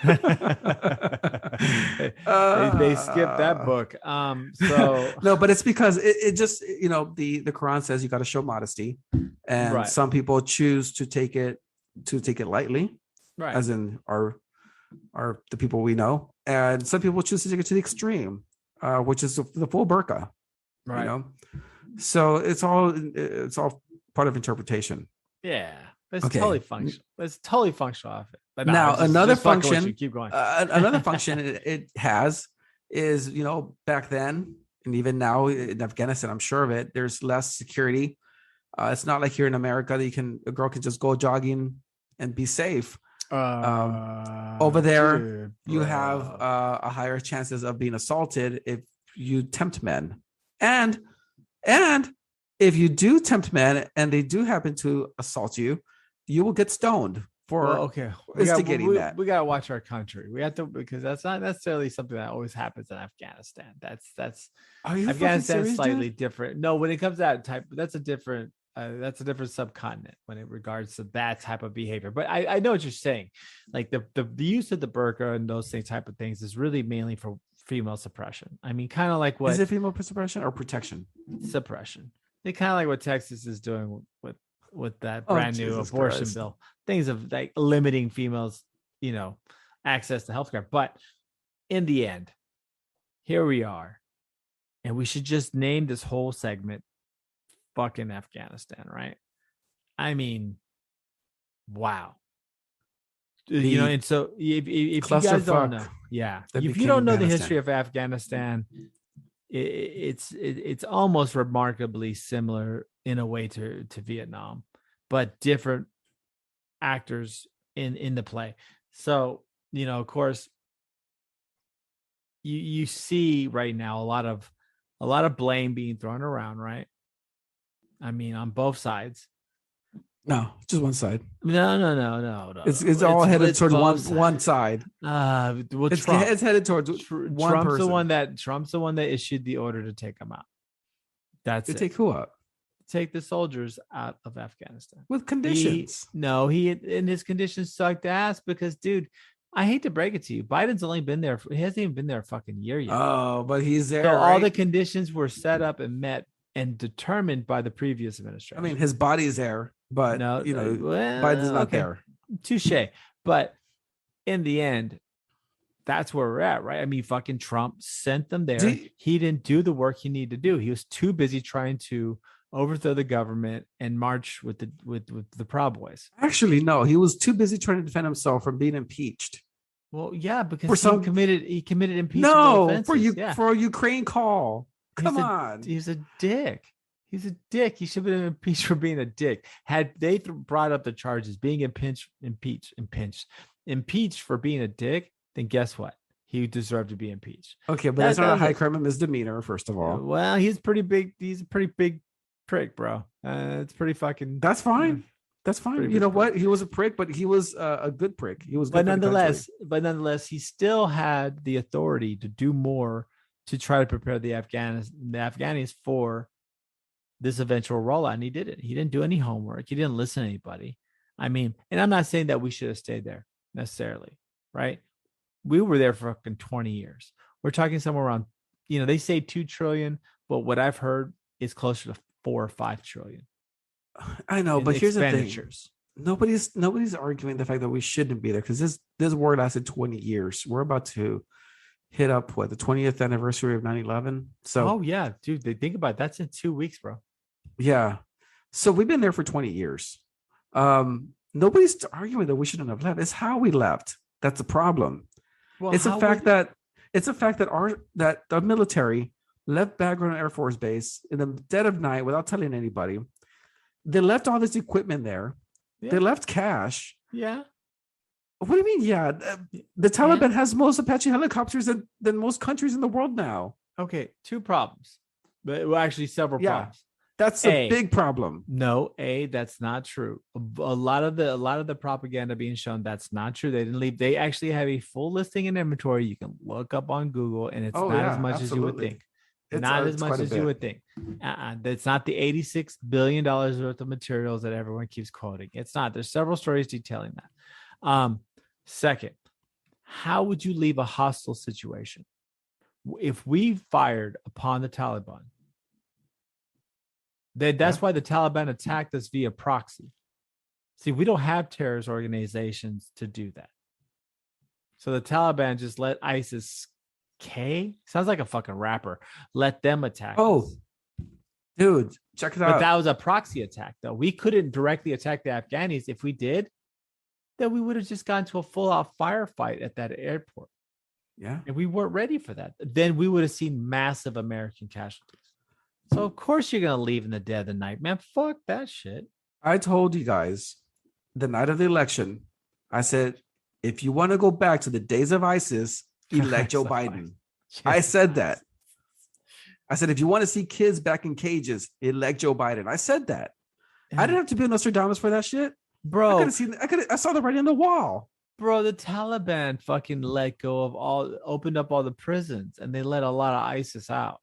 They skipped that book. So no, but it's because it just the Quran says you got to show modesty, and some people choose to take it lightly, right? As in are the people we know, and some people choose to take it to the extreme, which is the full burqa, right? So it's all part of interpretation. Yeah. It's totally functional. It's totally functional outfit. But now another function. Keep going. Another function it has is back then and even now in Afghanistan, I'm sure of it. There's less security. It's not like here in America that a girl can just go jogging and be safe. Over there, you have a higher chances of being assaulted if you tempt men, and if you do tempt men and they do happen to assault you, you will get stoned for instigating that. We gotta watch our country. We have to, because that's not necessarily something that always happens in Afghanistan. That's Afghanistan's slightly different. No, when it comes to that type, that's a different subcontinent when it regards to that type of behavior. But I know what you're saying. Like the use of the burqa and those type of things is really mainly for female suppression. I mean, kind of like what is it, female suppression or protection? Suppression. They kind of like what Texas is doing with that brand new abortion bill. Things of like limiting females, access to healthcare. But in the end, here we are, and we should just name this whole segment fucking Afghanistan, right? I mean, wow. And so if you guys don't know, if you don't know the history of Afghanistan, it's almost remarkably similar in a way to Vietnam, but different actors in the play. So, of course, you see right now a lot of blame being thrown around, right? I mean, on both sides. No, just one side. No. It's all headed towards one side. It's headed towards one Trump's person. Trump's the one that issued the order to take them out. That's it. Take who out? Take the soldiers out of Afghanistan with conditions. He and his conditions sucked ass because, dude, I hate to break it to you, Biden's only been there. He hasn't even been there a fucking year yet. Oh, but he's there. So all the conditions were set up and met and determined by the previous administration. I mean, his body's there, but Biden's not there. Touche. But in the end, that's where we're at, right? I mean, fucking Trump sent them there. He didn't do the work he needed to do. He was too busy trying to overthrow the government and march with the Proud Boys. Actually, no, he was too busy trying to defend himself from being impeached. Well, yeah, because he committed impeachment. No, for a Ukraine call. Come on. He's a dick. He's a dick. He should have been impeached for being a dick. Had they brought up the charges, being impeached for being a dick, then guess what? He deserved to be impeached. Okay, but that's not a high crime and misdemeanor, first of all. Well, he's pretty big. He's a pretty big prick, bro. It's pretty fucking. That's fine. That's fine. You know what? He was a prick, but he was a good prick. He was good. But nonetheless, he still had the authority to do more to try to prepare the Afghanis for this eventual rollout, and he did it. He didn't do any homework. He didn't listen to anybody. I mean, and I'm not saying that we should have stayed there necessarily, right? We were there for fucking 20 years. We're talking somewhere around, they say 2 trillion, but what I've heard is closer to 4 or 5 trillion. I know, but here's the thing. Nobody's arguing the fact that we shouldn't be there because this war lasted 20 years. We're about to hit up the 20th anniversary of 9/11. So yeah, dude, they think about it. That's in 2 weeks, bro. Yeah. So we've been there for 20 years. Nobody's arguing that we shouldn't have left. It's how we left. That's the problem. Well, It's a fact that the military left Bagram Air Force Base in the dead of night without telling anybody. They left all this equipment there. Yeah. They left cash. Yeah. What do you mean? Yeah, the Taliban has most Apache helicopters than most countries in the world now. Okay, two problems, but well, actually several problems. That's a big problem. No, that's not true. A lot of the propaganda being shown, that's not true. They didn't leave. They actually have a full listing in inventory. You can look up on Google, and it's not as much as you would think. Not as much as you would think. That's not the $86 billion worth of materials that everyone keeps quoting. It's not. There's several stories detailing that. Second, how would you leave a hostile situation? If we fired upon the Taliban, that's why the Taliban attacked us via proxy. See, we don't have terrorist organizations to do that. So the Taliban just let ISIS-K, sounds like a fucking rapper, let them attack us. Dude, check it out. But that was a proxy attack, though. We couldn't directly attack the Afghanis. If we did, then we would have just gone to a full-out firefight at that airport. Yeah. And we weren't ready for that. Then we would have seen massive American casualties. So, of course, you're going to leave in the dead of the night, man. Fuck that shit. I told you guys the night of the election, I said, if you want to go back to the days of ISIS, elect Joe Biden. I said that. I said, if you want to see kids back in cages, elect Joe Biden. I said that. I didn't have to be a Nostradamus for that shit. Bro, I saw the writing on the wall. Bro, the Taliban fucking opened up all the prisons, and they let a lot of ISIS out.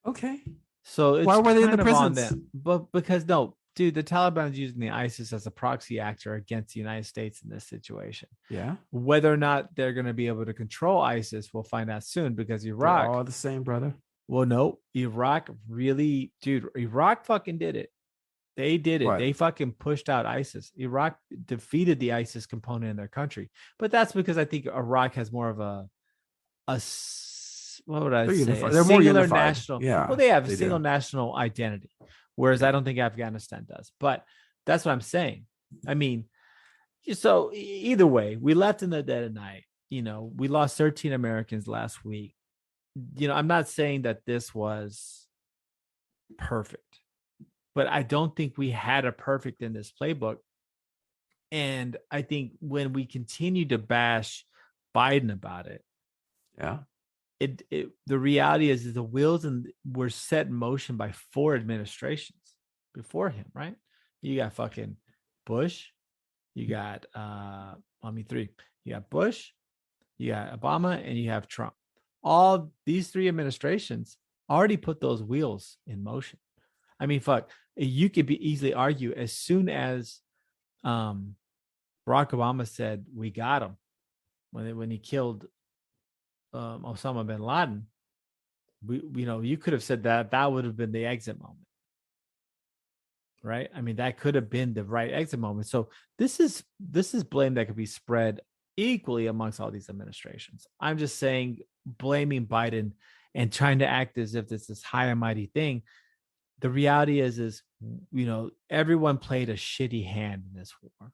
Okay. So it's why were they in the prisons? Them. But because no, dude, the Taliban is using the ISIS as a proxy actor against the United States in this situation. Yeah. Whether or not they're going to be able to control ISIS, we'll find out soon, because Iraq. They're all the same, brother. Well, no, Iraq fucking did it. They did it. What? They fucking pushed out ISIS. Iraq defeated the ISIS component in their country. But that's because I think Iraq has more of a what would I say? They're more unified. National. Yeah. Well, they have a single national identity, whereas I don't think Afghanistan does. But that's what I'm saying. I mean, so either way, we left in the dead of night. You know, we lost 13 Americans last week. You know, I'm not saying that this was perfect, but I don't think we had a perfect in this playbook. And I think when we continue to bash Biden about it, the reality is the wheels were set in motion by 4 administrations before him, right? You got fucking Bush, you got 3. You got Bush, you got Obama, and you have Trump. All these 3 administrations already put those wheels in motion. I mean, fuck, you could easily argue as soon as Barack Obama said we got him when he killed Osama bin Laden, you could have said that would have been the exit moment, right? I mean, that could have been the right exit moment. So this is blame that could be spread equally amongst all these administrations. I'm just saying, blaming Biden and trying to act as if it's this high and mighty thing. The reality is everyone played a shitty hand in this war.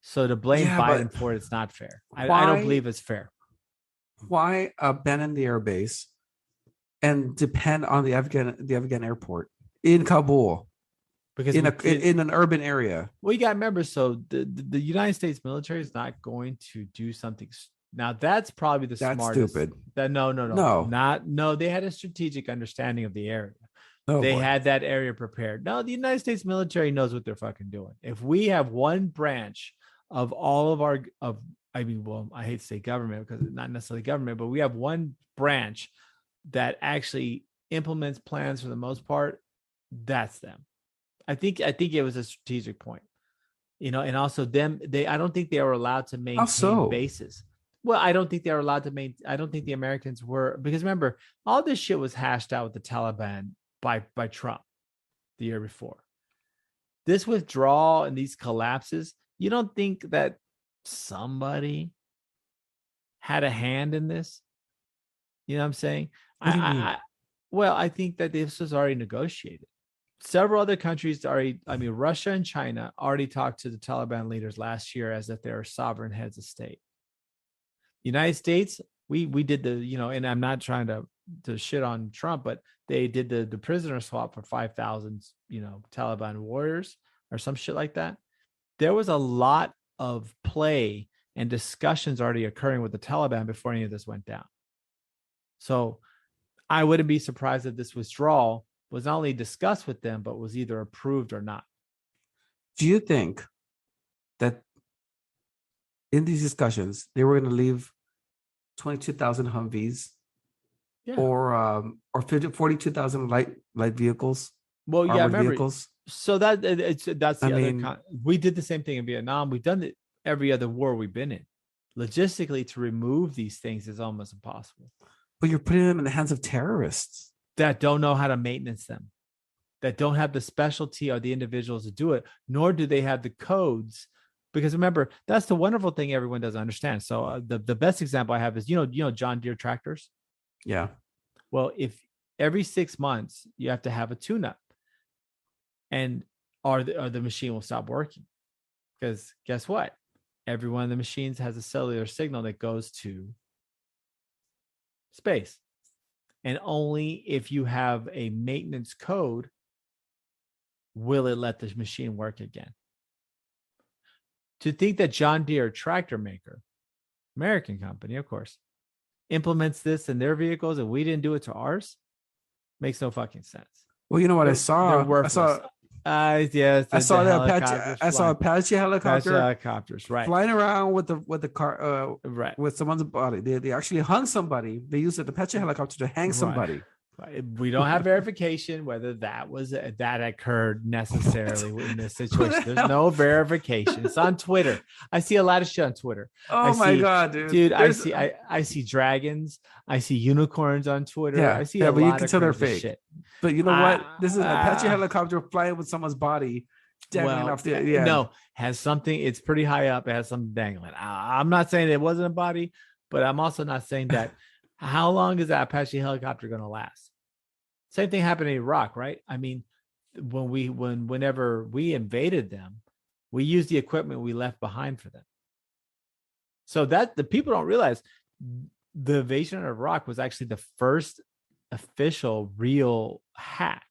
So to blame Biden for it, it's not fair. I don't believe it's fair. Why abandon the airbase and depend on the Afghan airport in Kabul? Because in an urban area. Well, you got to remember, so the United States military is not going to do something. Now that's probably the smartest. Stupid. No. They had a strategic understanding of the area. They had that area prepared. No, the United States military knows what they're fucking doing. If we have one branch of all of I hate to say government because it's not necessarily government, but we have one branch that actually implements plans for the most part, that's them. I think it was a strategic point, and also I don't think they were allowed to maintain bases. Well, I don't think they were allowed to I don't think the Americans were, because remember, all this shit was hashed out with the Taliban by Trump the year before. This withdrawal and these collapses, you don't think that somebody had a hand in this? You know what I'm saying? What do you mean? I think that this was already negotiated. several other countries already, I mean, Russia and China already talked to the Taliban leaders last year as if they are sovereign heads of state. United States, we did the, and I'm not trying to shit on Trump, but they did the prisoner swap for 5,000, Taliban warriors or some shit like that. There was a lot of play and discussions already occurring with the Taliban before any of this went down. So I wouldn't be surprised if this withdrawal was not only discussed with them, but was either approved or not. Do you think that in these discussions, they were going to leave 22,000 Humvees or 42,000 light vehicles? Well, yeah, remember, vehicles? So that's the we did the same thing in Vietnam. We've done it every other war we've been in. Logistically, to remove these things is almost impossible. But you're putting them in the hands of terrorists that don't know how to maintenance them, that don't have the specialty or the individuals to do it, nor do they have the codes. Because remember, that's the wonderful thing everyone doesn't understand. So the best example I have is, John Deere tractors. Yeah. Well, if every 6 months you have to have a tune-up, and or the machine will stop working, because guess what? Every one of the machines has a cellular signal that goes to space. And only if you have a maintenance code will it let the machine work again. To think that John Deere tractor maker, American company, of course, implements this in their vehicles and we didn't do it to ours makes no fucking sense. Well, you know what I saw I saw Apache helicopters, right, flying around with the car, right, with someone's body. They actually hung somebody. They used an Apache helicopter to hang somebody. Right. We don't have verification whether that occurred necessarily in this situation. There's no verification. It's on Twitter. I see a lot of shit on Twitter. Oh my god, dude! I see dragons. I see unicorns on Twitter. Yeah, I see but lot you can tell they're fake. Shit. But you know what? This is an Apache helicopter flying with someone's body dangling off the. Yeah. No, has something. It's pretty high up. It has something dangling. I'm not saying it wasn't a body, but I'm also not saying that. How long is that Apache helicopter going to last? Same thing happened in Iraq, right? I mean, whenever we invaded them, we used the equipment we left behind for them. So that the people don't realize the invasion of Iraq was actually the first official real hack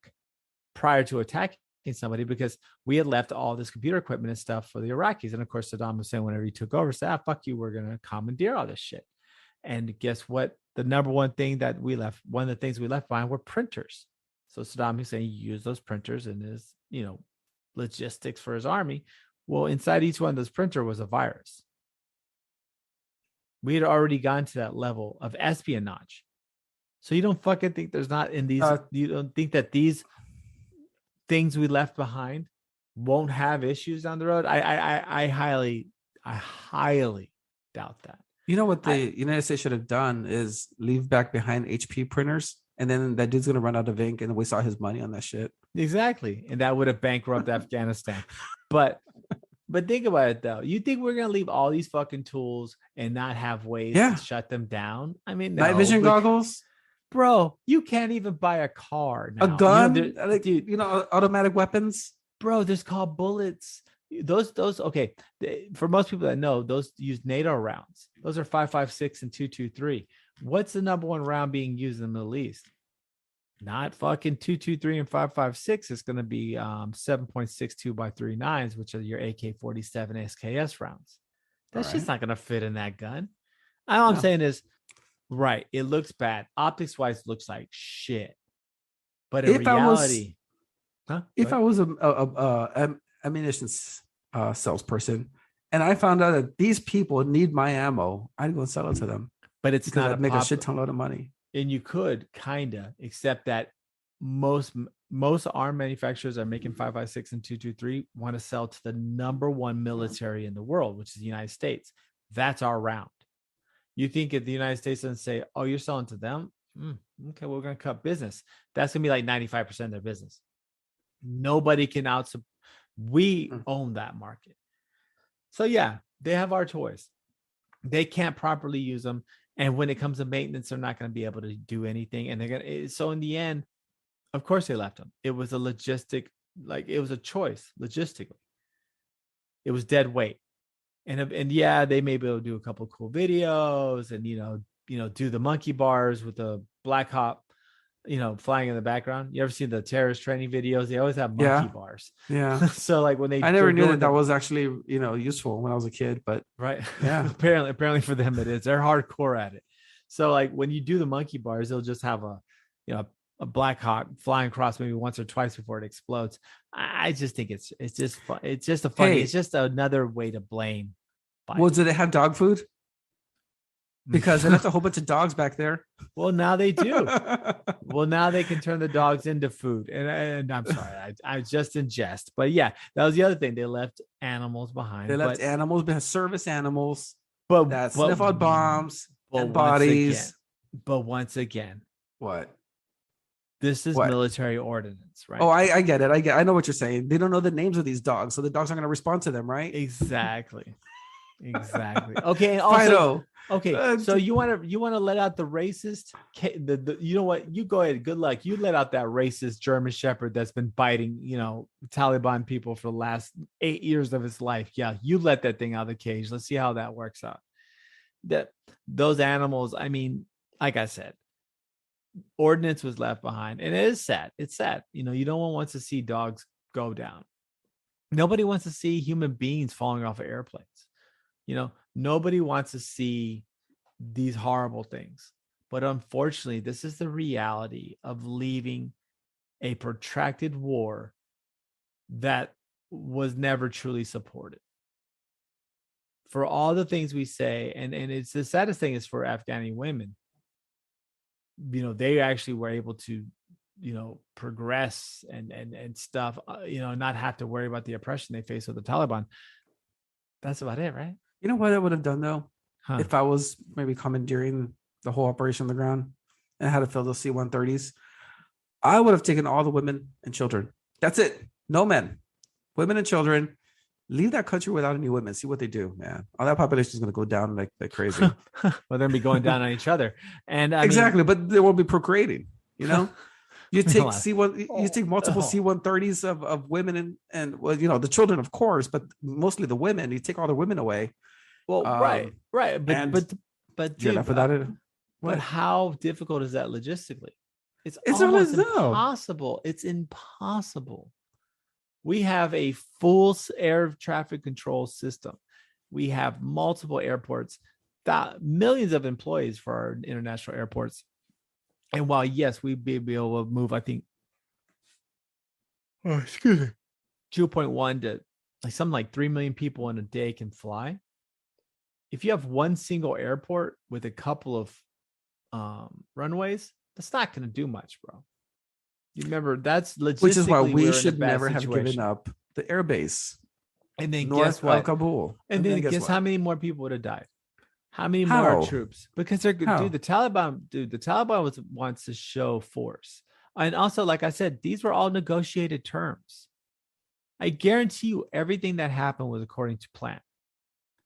prior to attacking somebody, because we had left all this computer equipment and stuff for the Iraqis. And of course, Saddam Hussein, whenever he took over, said, fuck you, we're going to commandeer all this shit. And guess what? The number one thing that we left, one of the things we left behind were printers. So Saddam Hussein used those printers in his, logistics for his army. Well, inside each one of those printer was a virus. We had already gone to that level of espionage. So you don't fucking think there's not in these, you don't think that these things we left behind won't have issues down the road? I highly doubt that. You know what the United States should have done is leave back behind HP printers, and then that dude's gonna run out of ink, and we saw his money on that shit. Exactly, and that would have bankrupted Afghanistan. But think about it though. You think we're gonna leave all these fucking tools and not have ways to shut them down? I mean, no, night vision goggles, bro. You can't even buy a car now. A gun, automatic weapons, bro. There's called bullets. Those okay. For most people that know, those use NATO rounds. Those are 5.56 and 2.23. What's the number one round being used in the Middle East? Not fucking 2.23 and 5.56. It's going to be 7.62 by 3.9s, which are your AK-47 SKS rounds. That's just not going to fit in that gun. All I'm saying is, right, it looks bad. Optics wise, looks like shit. But in reality, if I was a ammunition salesperson, and I found out that these people need my ammo, I'd go and sell it to them. But it's not make a shit ton load of money. And you could kinda, except that most arm manufacturers are making 5.56 and 2.23 want to sell to the number one military in the world, which is the United States. That's our round. You think if the United States doesn't say, "Oh, you're selling to them," okay, we're going to cut business. That's going to be like 95% of their business. Nobody can we own that market. So yeah, they have our toys. They can't properly use them. And when it comes to maintenance, they're not going to be able to do anything. And they're going to, so in the end, Of course they left them. It was a logistic, like it was a choice logistically. It was dead weight. And yeah, they may be able to do a couple of cool videos and, do the monkey bars with the Black Hawk, flying in the background. You ever seen the terrorist training videos? They always have monkey bars. Yeah. So like when I never knew that was actually, useful when I was a kid, but right. Yeah. apparently for them it is. They're hardcore at it. So like when you do the monkey bars, they'll just have a Black Hawk flying across maybe once or twice before it explodes. I just think it's just fun. It's just it's just another way to blame. Well, did they have dog food? Because they left a whole bunch of dogs back there. Well, now they do. Well, now they can turn the dogs into food. And I'm sorry, I just in jest. But yeah, that was the other thing. They left animals behind. They left animals behind, service animals. But that sniff out bombs and bodies. Once again, what? This is military ordinance, right? Oh, I get it. I know what you're saying. They don't know the names of these dogs, so the dogs aren't going to respond to them, right? Exactly. Okay. And also, okay. So you want to let out the racist? You know what? You go ahead. Good luck. You let out that racist German Shepherd that's been biting, Taliban people for the last 8 years of his life. Yeah, you let that thing out of the cage. Let's see how that works out. Those animals. I mean, like I said, ordinance was left behind, and it is sad. It's sad. No one wants to see dogs go down. Nobody wants to see human beings falling off of airplanes. Nobody wants to see these horrible things. But unfortunately, this is the reality of leaving a protracted war that was never truly supported. For all the things we say, and it's the saddest thing is for Afghani women, they actually were able to, progress and stuff, not have to worry about the oppression they face with the Taliban. That's about it, right? You know what I would have done though? If I was maybe commandeering the whole operation on the ground and I had to fill those C-130s, I would have taken all the women and children. That's it. No men, women and children. Leave that country without any women. See what they do, man. All that population is going to go down like crazy. Well, they're going to be going down on each other, and exactly. But they won't be procreating. You take you take multiple C-130s of women and the children, of course, but mostly the women. You take all the women away. Well, right, but dude, enough of that. But how difficult is that logistically? It's almost impossible. It's impossible. We have a full air traffic control system. We have multiple airports, millions of employees for our international airports. And while, yes, we'd be able to move, I think, 2.1 to something like 3 million people in a day can fly. If you have one single airport with a couple of runways, that's not going to do much, bro. You remember that's logistically, which is why we should never have given up the airbase. And then North guess what? Kabul. And then guess how many more people would have died? How many more troops? Because the Taliban wants to show force. And also, like I said, these were all negotiated terms. I guarantee you everything that happened was according to plan.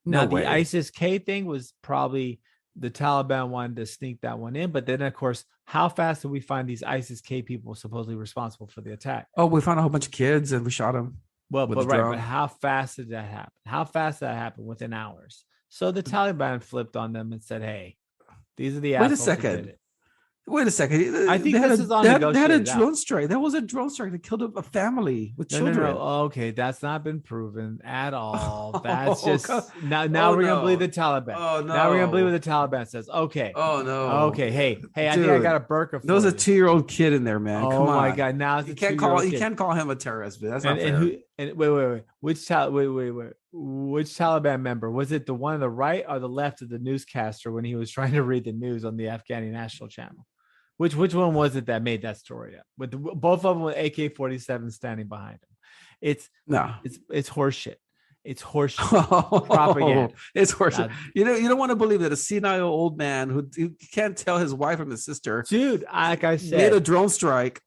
Now, the ISIS-K thing was probably the Taliban wanted to sneak that one in. But then, of course, how fast did we find these ISIS-K people supposedly responsible for the attack? Oh, we found a whole bunch of kids and we shot them. Well, but how fast did that happen? How fast did that happen? Within hours. So the Taliban flipped on them and said, hey, these are the assholes who did it. Wait a second. I think this is on negotiated. They had a drone strike. There was a drone strike that killed a family with children. No. Okay, that's not been proven at all. That's just now we're gonna believe the Taliban. Oh no! Now we're gonna believe what the Taliban says. Okay. Oh no. Okay. Hey, I think I got a burqa. There was a 2-year-old kid in there, man. Come on. Oh my god! Now you can't call him a terrorist, but that's not fair. Wait. Which Taliban member was it? The one on the right or the left of the newscaster when he was trying to read the news on the Afghani national channel? Which one was it that made that story up? With both of them with AK-47 standing behind him. It's horseshit. It's horseshit. Propaganda. It's horseshit. You don't want to believe that a senile old man who can't tell his wife from his sister, dude, like I said, made a drone strike,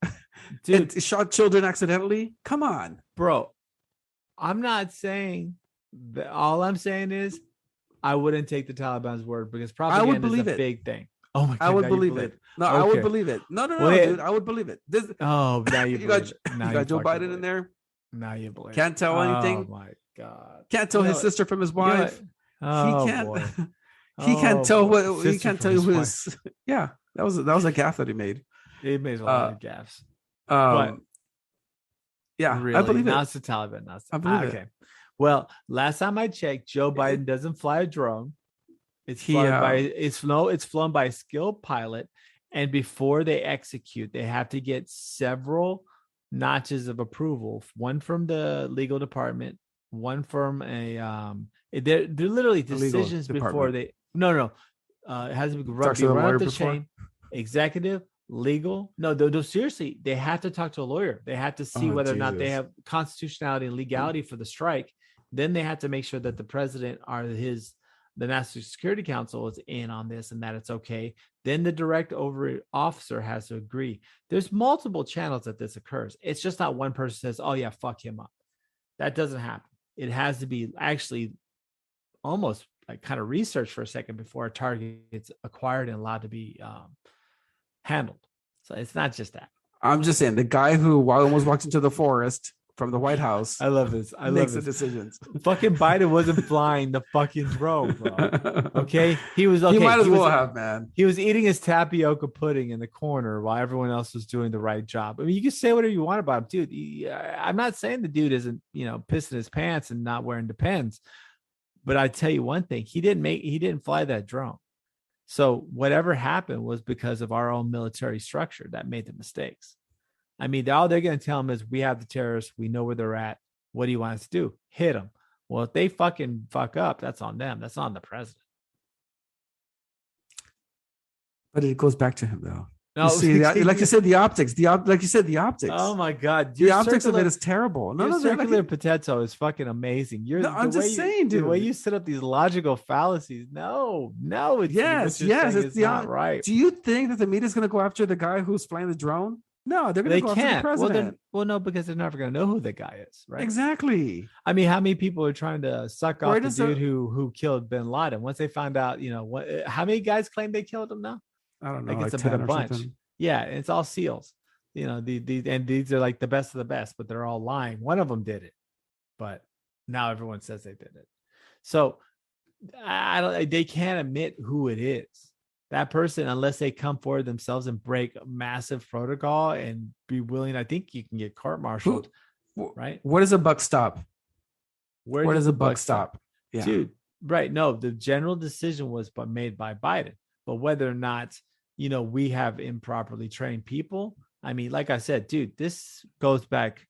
dude, and shot children accidentally. Come on, bro. I'm not saying that. All I'm saying is I wouldn't take the Taliban's word because propaganda is a big thing. Oh my God, I would now you believe it. No, I would Okay. believe it. No, Well, yeah. dude. I would believe it. This, Oh, now you you got, believe it. Now you got Joe fucking Biden believe in it. there. Now you believe Can't it. tell anything. Oh my God. Can't tell You know his what? sister from his You know what? wife. Oh He can't. boy. He can't Oh, tell boy. what. He Sister can't from tell you who his his. Yeah, that was a gaffe that he made. It made a lot of gaffes. But Yeah, really, I believe now it. it's the Taliban. Now I believe it. okay. Well, last time I checked, Joe Biden doesn't fly a drone. It's flown by a skilled pilot, and before they execute, they have to get several notches of approval. One from the legal department, one from a they're literally decisions before they. No. It has to be run up the chain. Executive, legal. No, seriously, they have to talk to a lawyer. They have to see whether or not they have constitutionality and legality for the strike. Then they have to make sure that the president or the National Security Council is in on this and that it's okay. Then the direct over officer has to agree. There's multiple channels that this occurs. It's just not one person says, "Oh yeah, fuck him up." That doesn't happen. It has to be actually almost like kind of research for a second before a target gets acquired and allowed to be handled. So it's not just that. I'm just saying the guy who almost walks into the forest from the White House. I love this. Makes the decisions. Fucking Biden wasn't flying the fucking drone, bro. Okay, he was okay. He might as well have, man. He was eating his tapioca pudding in the corner while everyone else was doing the right job. I mean, you can say whatever you want about him, dude. I'm not saying the dude isn't, pissing his pants and not wearing Depends. But I tell you one thing, he didn't fly that drone. So whatever happened was because of our own military structure that made the mistakes. I mean, all they're going to tell him is we have the terrorists. We know where they're at. What do you want us to do? Hit them. Well, if they fucking fuck up, that's on them. That's on the president. But it goes back to him, though. No, you see, like you said, the optics. Oh my God, the optics of it is terrible. No, circular potato is fucking amazing. I'm just saying, dude. The way you set up these logical fallacies. No, it's it's not right. Do you think that the media is going to go after the guy who's flying the drone? No, they're going to go after the president. Well, no, because they're never going to know who the guy is, right? Exactly. I mean, how many people are trying to suck off the dude who killed bin Laden? Once they found out, how many guys claim they killed him now? I don't know. Like it's a bit of bunch. Something. Yeah, it's all SEALs. These are like the best of the best, but they're all lying. One of them did it, but now everyone says they did it. So they can't admit who it is. That person, unless they come forward themselves and break massive protocol and be willing, I think you can get court-martialed, right? Where does a buck stop? Where does a buck stop? Yeah. Dude, right. No, the general decision was made by Biden, but whether or not, we have improperly trained people. I mean, like I said, dude, this goes back,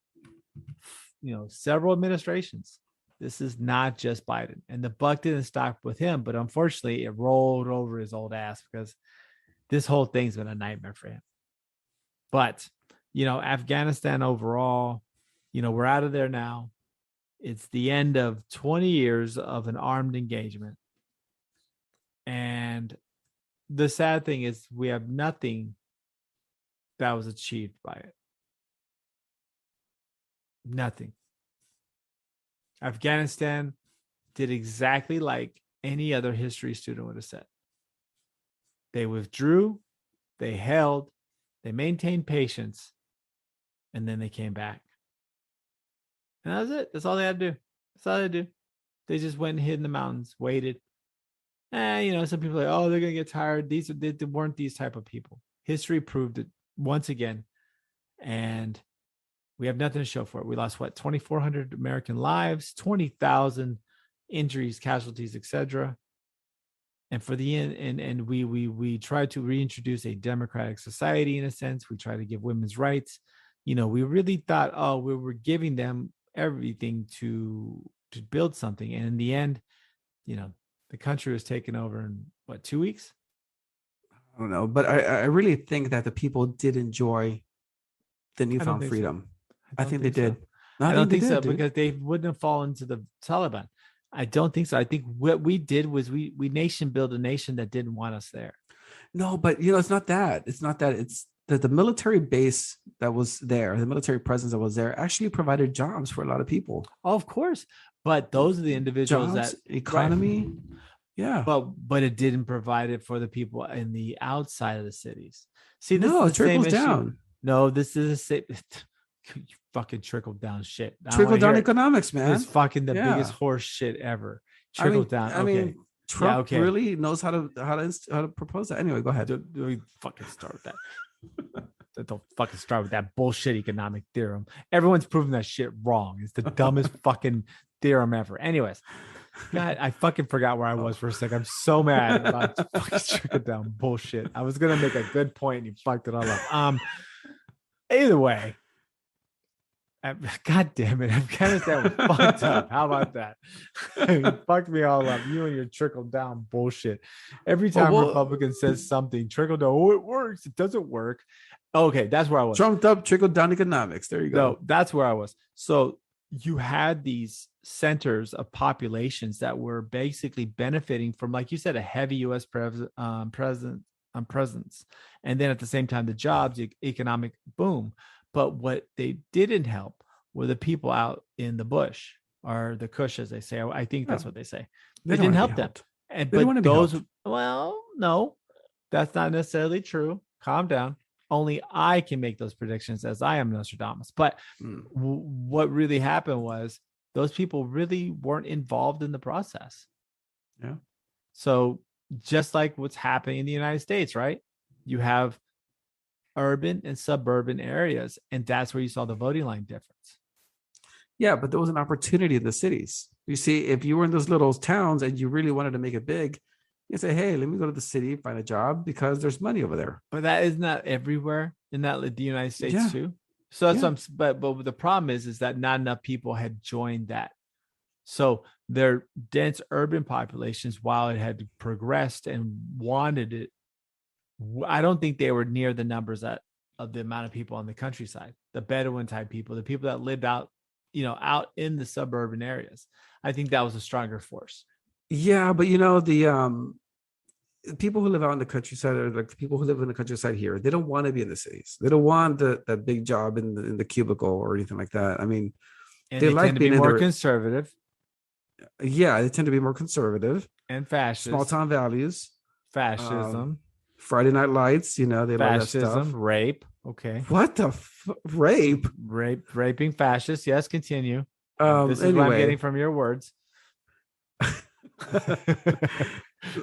several administrations. This is not just Biden, and the buck didn't stop with him, but unfortunately it rolled over his old ass because this whole thing's been a nightmare for him. But, Afghanistan overall, we're out of there now. It's the end of 20 years of an armed engagement. And the sad thing is we have nothing that was achieved by it. Nothing. Afghanistan did exactly like any other history student would have said. They withdrew, they held, they maintained patience, and then they came back. And that was it. That's all they had to do. That's all they had to do. They just went and hid in the mountains, waited. Some people are like, oh, they're going to get tired. They weren't these type of people. History proved it once again. And we have nothing to show for it. We lost 2,400 American lives, 20,000 injuries, casualties, etc. And for the end, and we tried to reintroduce a democratic society in a sense. We tried to give women's rights. We really thought, we were giving them everything to build something. And in the end, the country was taken over in 2 weeks? I don't know, but I really think that the people did enjoy the newfound freedom. I think they did. I don't think so, because they wouldn't have fallen to the Taliban. I don't think so. I think what we did was we nation built a nation that didn't want us there. No, but it's not that. It's not that. It's that the military base that was there, the military presence that was there, actually provided jobs for a lot of people. Oh, of course. But those are the individuals jobs, that economy. Yeah. but it didn't provide it for the people in the outside of the cities. See, this No, is it the same trickles issue. down. No, this is the same. You fucking trickle down shit. I don't Trickle wanna down hear it. economics, man. It's fucking the Yeah. biggest horse shit ever. I Trickle mean, down. I Okay. mean, Trump okay. really knows how to propose that. Anyway, go ahead. Don't fucking start with that. Don't fucking start with that bullshit economic theorem. Everyone's proving that shit wrong. It's the dumbest fucking theorem ever. Anyways, God, I fucking forgot where I was for a second. I'm so mad about fucking trickle down bullshit. I was gonna make a good point and you fucked it all up. Either way, God damn it, Afghanistan was fucked up. How about that? You fucked me all up. You and your trickle down bullshit. Every time Republican says something, trickle down. Oh, it works. It doesn't work. Okay, that's where I was. Trumped up, trickle down economics. There you go. No, that's where I was. So you had these centers of populations that were basically benefiting from, like you said, a heavy U.S. presence, and then at the same time, the jobs, the economic boom. But what they didn't help were the people out in the bush, or the Kush, as they say. I think that's what they say. They didn't help them. And but those, well, no, that's not necessarily true. Calm down. Only I can make those predictions, as I am Nostradamus. But what really happened was those people really weren't involved in the process. Yeah. So just like what's happening in the United States, right? You have urban and suburban areas, and that's where you saw the voting line difference. Yeah, but there was an opportunity in the cities. You see, if you were in those little towns and you really wanted to make it big, you say, hey, let me go to the city, find a job, because there's money over there. But that is not everywhere in that the United States too. So that's but the problem is that not enough people had joined that. So their dense urban populations, while it had progressed and wanted it, I don't think they were near the numbers of the amount of people on the countryside, the Bedouin type people, the people that lived out in the suburban areas. I think that was a stronger force. Yeah, but the people who live out in the countryside, or like the people who live in the countryside here, they don't want to be in the cities. They don't want that big job in the cubicle or anything like that. I mean, and they like tend to be more conservative. Yeah, they tend to be more conservative and fascist. Small town values, fascism, Friday Night Lights. They love that stuff. Rape. Okay. What the rape? Raping fascists. Yes, continue. This is what I'm getting from your words.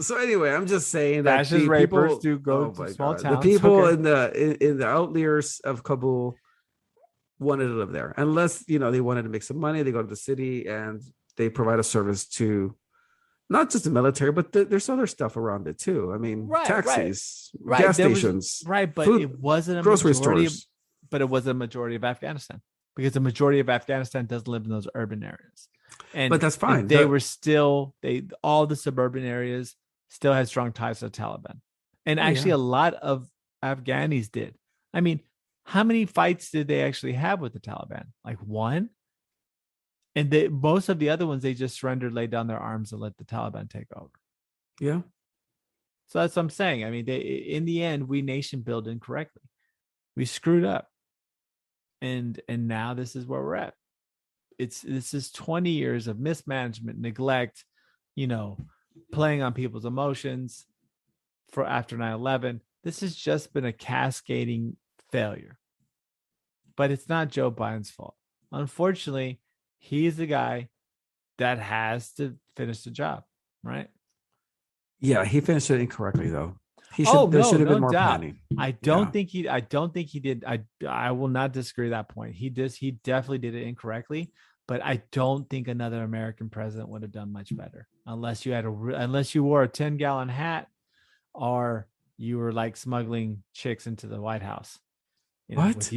So anyway, I'm just saying that fascist rapers do go to small towns. The people in the outliers of Kabul wanted to live there, unless they wanted to make some money. They go to the city and they provide a service to not just the military, but there's other stuff around it too. I mean, taxis, gas stations, but food, it wasn't a grocery majority. stores. But it was a majority of Afghanistan, because the majority of Afghanistan doesn't live in those urban areas. But that's fine. All the suburban areas still had strong ties to the Taliban. And actually a lot of Afghanis did. I mean, how many fights did they actually have with the Taliban? Like one? And most of the other ones, they just surrendered, laid down their arms, and let the Taliban take over. Yeah. So that's what I'm saying. I mean, in the end, we nation built incorrectly. We screwed up. And now this is where we're at. This is 20 years of mismanagement, neglect, playing on people's emotions for after 9/11. This has just been a cascading failure. But it's not Joe Biden's fault. Unfortunately, he's the guy that has to finish the job, right? Yeah, he finished it incorrectly though. There should have been more planning. I don't think he did. I will not disagree that point. He definitely did it incorrectly, but I don't think another American president would have done much better unless you wore a 10-gallon hat or you were like smuggling chicks into the White House. What?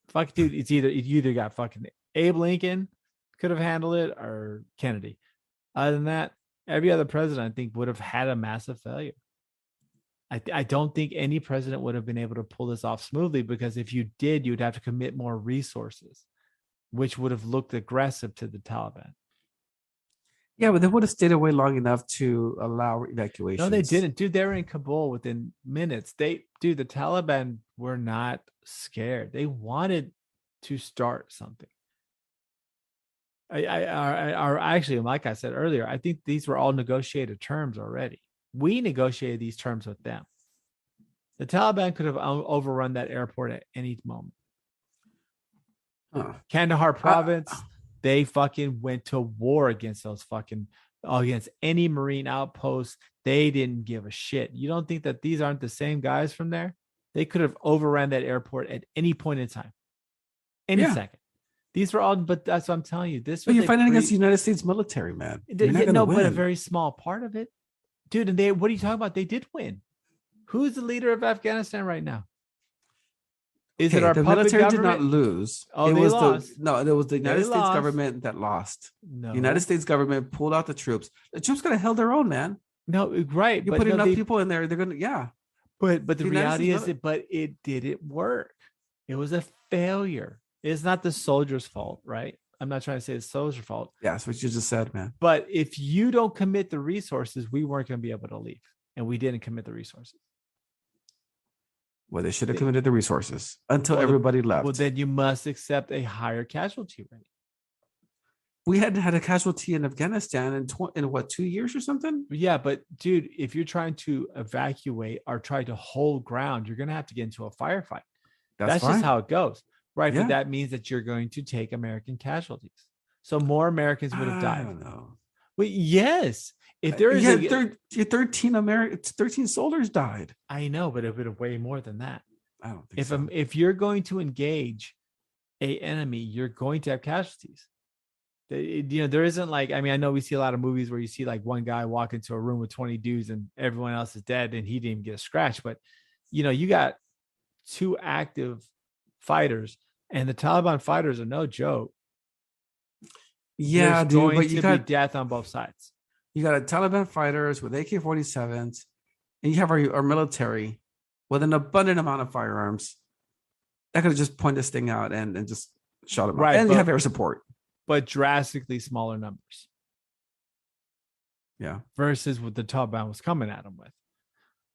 Fuck, dude, you either got fucking Abe Lincoln could have handled it or Kennedy. Other than that, every other president I think would have had a massive failure. I don't think any president would have been able to pull this off smoothly, because if you did, you'd have to commit more resources, which would have looked aggressive to the Taliban. Yeah, but they would have stayed away long enough to allow evacuation. No, they didn't. Dude, they were in Kabul within minutes. The Taliban were not scared. They wanted to start something. Or actually, like I said earlier, I think these were all negotiated terms already. We negotiated these terms with them. The Taliban could have overrun that airport at any moment. Kandahar province, they fucking went to war against against any Marine outpost. They didn't give a shit. You don't think that these aren't the same guys from there? They could have overran that airport at any point in time, any second. These were all, but that's what I'm telling you. But you're fighting against the United States military, man. No, but a very small part of it, dude. And what are you talking about? They did win. Who's the leader of Afghanistan right now? Is it our the puppet military government? did not lose. Oh, they lost. It was the United States government that lost. No. The United States government pulled out the troops. The troops could have held their own, man. No, right. You put enough people in there, they're gonna, But the reality is it didn't work. It was a failure. It's not the soldier's fault, right? I'm not trying to say it's the soldier's fault. Yeah, that's what you just said, man. But if you don't commit the resources, we weren't going to be able to leave. And we didn't commit the resources. Well, they should have committed the resources until everybody left. Well, then you must accept a higher casualty rate. We hadn't had a casualty in Afghanistan in what, 2 years or something? Yeah, but dude, if you're trying to evacuate or try to hold ground, you're going to have to get into a firefight. That's just how it goes. Right. Yeah. But that means that you're going to take American casualties. So more Americans would have died. I don't know. Well, yes. If there is 13 soldiers died. I know, but it would have way more than that. I don't think so. If you're going to engage an enemy, you're going to have casualties. There isn't like, I mean, I know we see a lot of movies where you see like one guy walk into a room with 20 dudes and everyone else is dead and he didn't even get a scratch. But, you got 2 active fighters, and the Taliban fighters are no joke. Yeah, dude, but you got death on both sides. You got a Taliban fighters with AK-47s, and you have our military with an abundant amount of firearms. That could have just pointed this thing out and just shot them. Right, and you have air support, but drastically smaller numbers. Yeah, versus what the Taliban was coming at them with.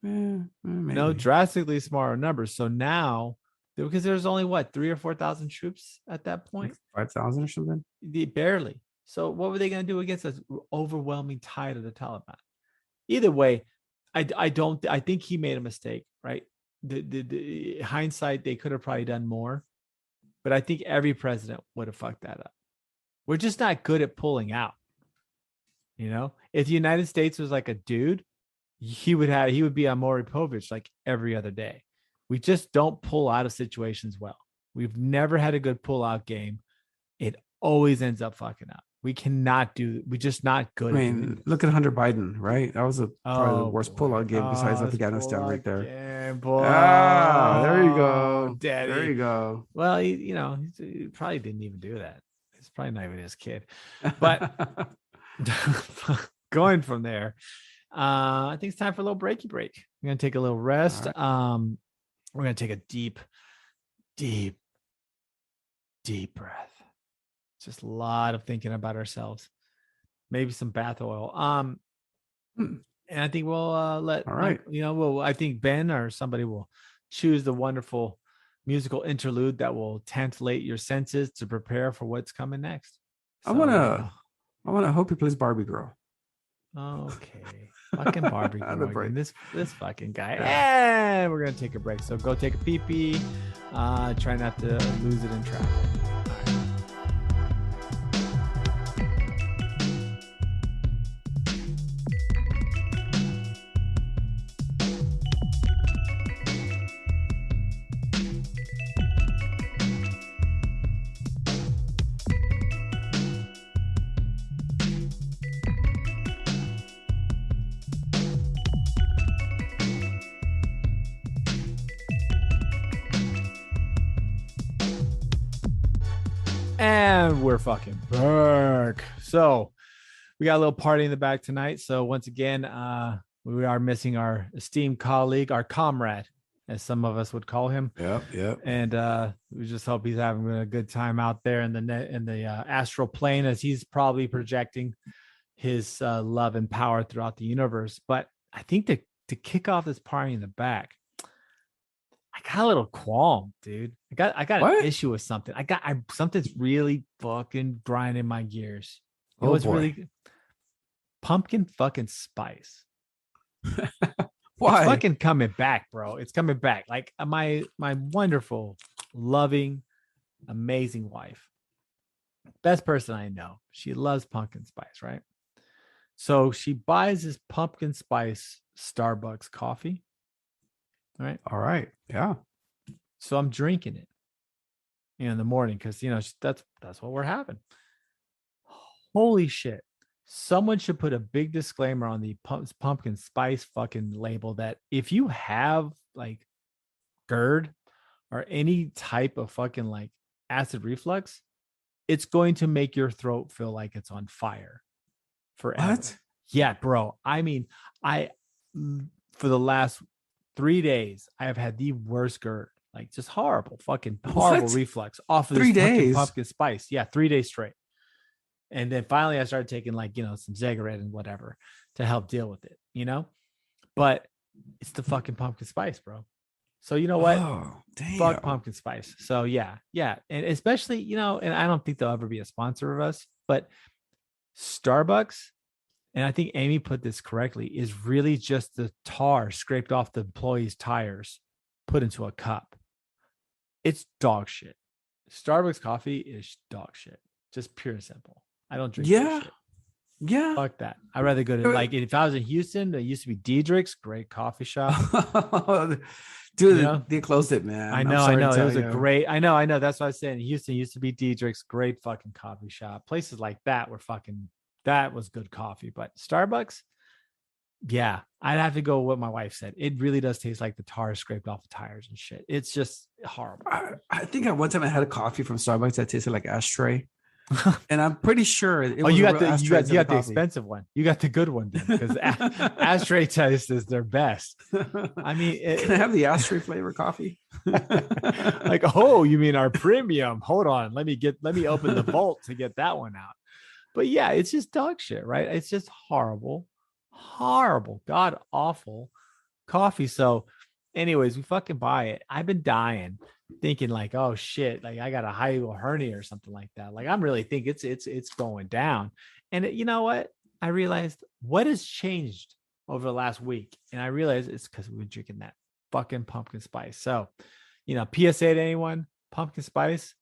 Maybe. No, drastically smaller numbers. So now, because there's only 3,000 or 4,000 troops at that point, 5,000 or something, barely. So what were they going to do against an overwhelming tide of the Taliban? Either way, I think he made a mistake, right? The hindsight, they could have probably done more, but I think every president would have fucked that up. We're just not good at pulling out. If the United States was like a dude, he would be on Maury Povich like every other day. We just don't pull out of situations well. We've never had a good pull out game. It always ends up fucking up. We're just not good. I mean, look at Hunter Biden, right? That was probably the worst pull out game besides Afghanistan right there. There you go. Daddy. There you go. Well, he probably didn't even do that. It's probably not even his kid. But going from there, I think it's time for a little break. We're going to take a little rest. Right. We're going to take a deep breath. Just a lot of thinking about ourselves. Maybe some bath oil. And I think we'll let. All right. I think Ben or somebody will choose the wonderful musical interlude that will tantillate your senses to prepare for what's coming next. So, I want to hope he plays Barbie Girl. Okay. Fucking Barbie Girl. This fucking guy. And we're gonna take a break. So go take a pee-pee. Try not to lose it in traffic. All right. And we're fucking back. So we got a little party in the back tonight. So once again, we are missing our esteemed colleague, our comrade, as some of us would call him. Yep. And we just hope he's having a good time out there in the astral plane, as he's probably projecting his love and power throughout the universe. But I think to kick off this party in the back, I got a little qualm, dude. I got What? an issue with something. Something's really fucking grinding my gears. It Oh, was boy. really pumpkin fucking spice. Why? It's fucking coming back, bro. It's coming back. Like my wonderful, loving, amazing wife, best person I know. She loves pumpkin spice, right? So she buys this pumpkin spice Starbucks coffee. Right. All right. Yeah. So I'm drinking it in the morning because that's what we're having. Holy shit. Someone should put a big disclaimer on the pumpkin spice fucking label that if you have like GERD or any type of fucking like acid reflux, it's going to make your throat feel like it's on fire forever. What? Yeah, bro. I mean, for the last 3 days, I have had the worst GERD, like just horrible reflux off of 3 this fucking days? pumpkin spice. Yeah, 3 days straight. And then finally I started taking like, some Zegaret and whatever to help deal with it, but it's the fucking pumpkin spice, bro. So you know what? Oh, damn. Fuck pumpkin spice. So yeah. And especially, and I don't think they'll ever be a sponsor of us, but Starbucks, and I think Amy put this correctly, is really just the tar scraped off the employees' tires, put into a cup. It's dog shit. Starbucks coffee is dog shit. Just pure and simple. I don't drink that shit. Yeah. Fuck that. I'd rather go to, like, if I was in Houston, there used to be Diedrich's, great coffee shop. Dude, they closed it, man. I know. It was I know. That's what I was saying. Houston used to be Diedrich's, great fucking coffee shop. Places like that were that was good coffee. But Starbucks, yeah, I'd have to go with what my wife said. It really does taste like the tar scraped off the tires and shit. It's just horrible. I think at one time I had a coffee from Starbucks that tasted like ashtray. And I'm pretty sure you got the expensive one. You got the good one because ashtray taste is their best. I mean, can I have the ashtray flavor coffee? Like, oh, you mean our premium? Hold on, let me open the vault to get that one out. But yeah, it's just dog shit, right? It's just horrible, god awful coffee. So, anyways, we fucking buy it. I've been dying, thinking like, oh shit, like I got a hiatal hernia or something like that. Like I'm really thinking it's going down. And you know what? I realized what has changed over the last week, and I realized it's because we've been drinking that fucking pumpkin spice. So, PSA to anyone: pumpkin spice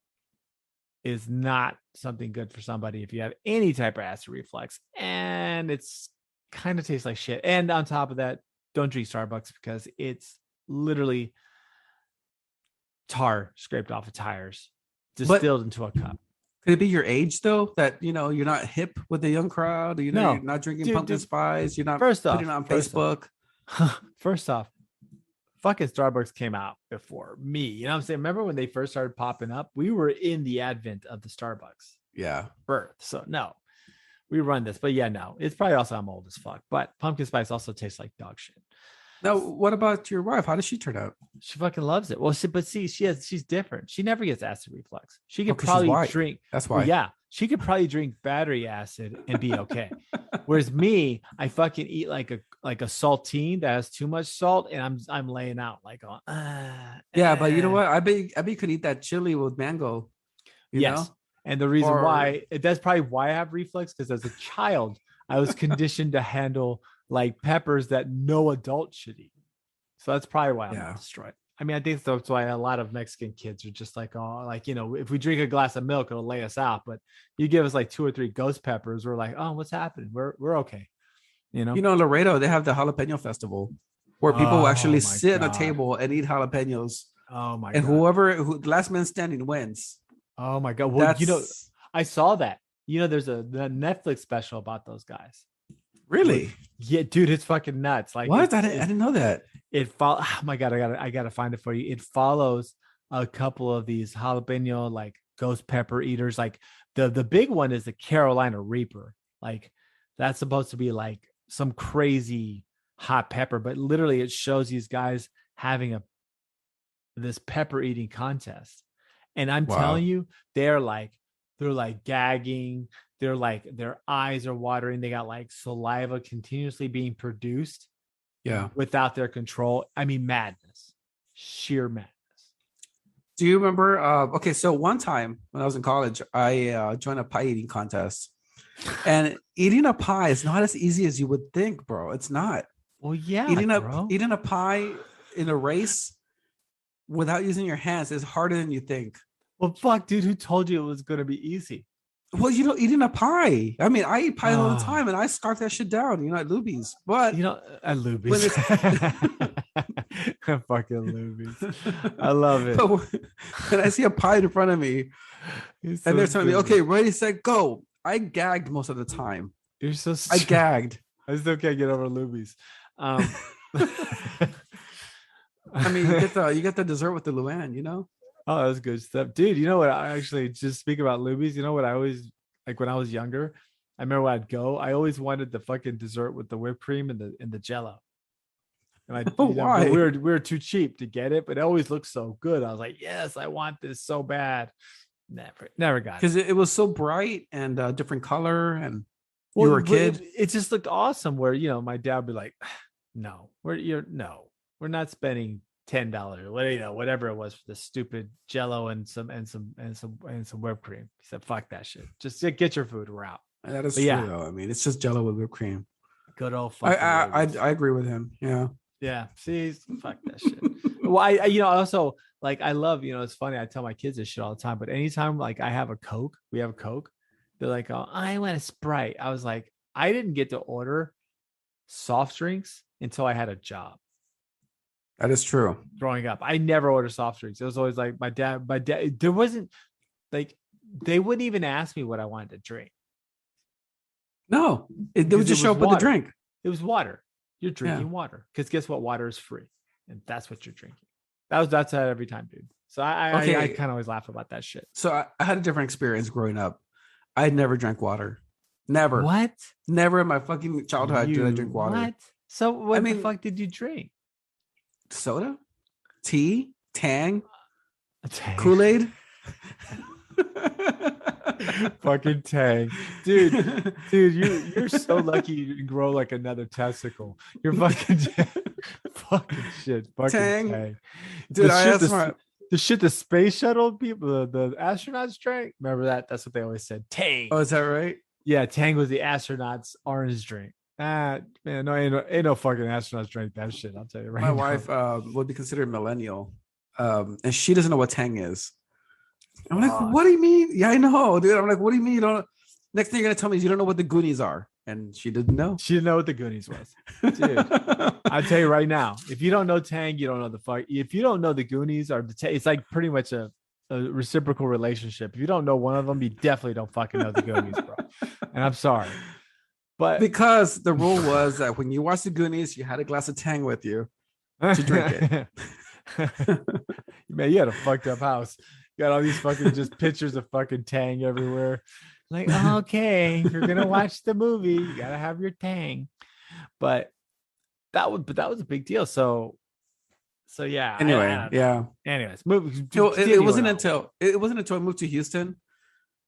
is not something good for somebody if you have any type of acid reflux, and it's kind of tastes like shit. And on top of that, don't drink Starbucks because it's literally tar scraped off of tires, distilled into a cup. Could it be your age though? That you're not hip with the young crowd. No, you're not drinking pumpkin spice. You're not putting it on Facebook. First off, fucking Starbucks came out before me. You know what I'm saying? Remember when they first started popping up? We were in the advent of the Starbucks birth. So no, we run this. But yeah, no, it's probably also I'm old as fuck. But pumpkin spice also tastes like dog shit. Now, what about your wife? How does she turn out? She fucking loves it. Well, she's different. She never gets acid reflux. She could probably drink. That's why. Yeah, she could probably drink battery acid and be okay. Whereas me, I fucking eat like a saltine that has too much salt, and I'm laying out like But you know what? I bet you could eat that chili with mango. You know? And the reason why that's probably why I have reflux, because as a child I was conditioned to handle like peppers that no adult should eat. So that's probably why I'm destroyed. I mean, I think that's why a lot of Mexican kids are just like, oh, like, if we drink a glass of milk, it'll lay us out. But you give us like 2 or 3 ghost peppers, we're like, oh, what's happening? We're okay. Laredo, they have the jalapeno festival where people actually sit at a table and eat jalapenos. Oh my God. And who last man standing wins. Oh my God. Well, I saw that. There's the Netflix special about those guys. Really? Yeah, dude, it's fucking nuts. Like, what? I didn't know that. Oh my God, I gotta find it for you. It follows a couple of these jalapeno like ghost pepper eaters. Like the big one is the Carolina Reaper. Like that's supposed to be like some crazy hot pepper, but literally it shows these guys having this pepper eating contest. And I'm telling you, they're like gagging. They're like, their eyes are watering. They got like saliva continuously being produced. Yeah. Without their control. I mean, madness, sheer madness. Do you remember? Okay, so one time when I was in college, I joined a pie eating contest, and eating a pie is not as easy as you would think, bro. It's not. Well, yeah, Eating a pie in a race without using your hands is harder than you think. Well, fuck, dude, who told you it was gonna be easy? Well, eating a pie. I mean, I eat pie all the time, and I scarf that shit down, at Luby's. But at Luby's, fucking Luby's, I love it. But when I see a pie in front of me, and they're telling me, "Okay, ready, set, go," I gagged most of the time. You're so. I gagged. I still can't get over Luby's. I mean, you get the dessert with the Luann, Oh, that's good stuff, dude. You know what? I actually just speak about Luby's. You know what I always like when I was younger. I remember when I'd go. I always wanted the fucking dessert with the whipped cream and the Jello. And why? We were too cheap to get it, but it always looked so good. I was like, yes, I want this so bad. Never got it because it was so bright and different color, and you were a kid. It just looked awesome. Where my dad would be like, no, we're not spending $10, whatever it was for the stupid Jello and some whipped cream. He said, "Fuck that shit. Just get your food. We're out." That is true, though. I mean, it's just Jello with whipped cream. Good old. I agree with him. Yeah. Yeah. See, fuck that shit. Well, I also like I love it's funny. I tell my kids this shit all the time, but anytime like we have a Coke, they're like, "Oh, I want a Sprite." I was like, I didn't get to order soft drinks until I had a job. That is true. Growing up, I never ordered soft drinks. It was always like my dad. There wasn't like they wouldn't even ask me what I wanted to drink. No, they would just show up with the drink. It was water. You're drinking water because guess what? Water is free, and that's what you're drinking. That's that every time, dude. So I kind of always laugh about that shit. So I had a different experience growing up. I never drank water. Never. What? Never in my fucking childhood did I drink water. What? So what the fuck did you drink? Soda, tea, Tang, Kool-Aid. Fucking Tang, dude, you're so lucky you didn't grow like another testicle. You're fucking shit. Fucking Tang. Dude, the shit the space shuttle people, the astronauts drank. Remember that? That's what they always said. Tang. Oh, is that right? Yeah, Tang was the astronauts' orange drink. Man, no, ain't no fucking astronauts drink that shit. I'll tell you right now. My wife would be considered millennial, and she doesn't know what Tang is. I'm like, what do you mean? Yeah, I know, dude. I'm like, what do you mean you don't? Next thing you're gonna tell me is you don't know what the Goonies are, and she didn't know. She didn't know what the Goonies was, dude. I tell you right now, if you don't know Tang, you don't know the fuck. If you don't know the Goonies or it's like pretty much a reciprocal relationship. If you don't know one of them, you definitely don't fucking know the Goonies, bro. And I'm sorry. But because the rule was that when you watched the Goonies, you had a glass of Tang with you to drink it. Man, you had a fucked up house. You got all these fucking just pictures of fucking Tang everywhere. Like, okay, you're gonna watch the movie, you gotta have your Tang. But that was a big deal. So yeah. Anyway, yeah. Anyways, it wasn't until I moved to Houston,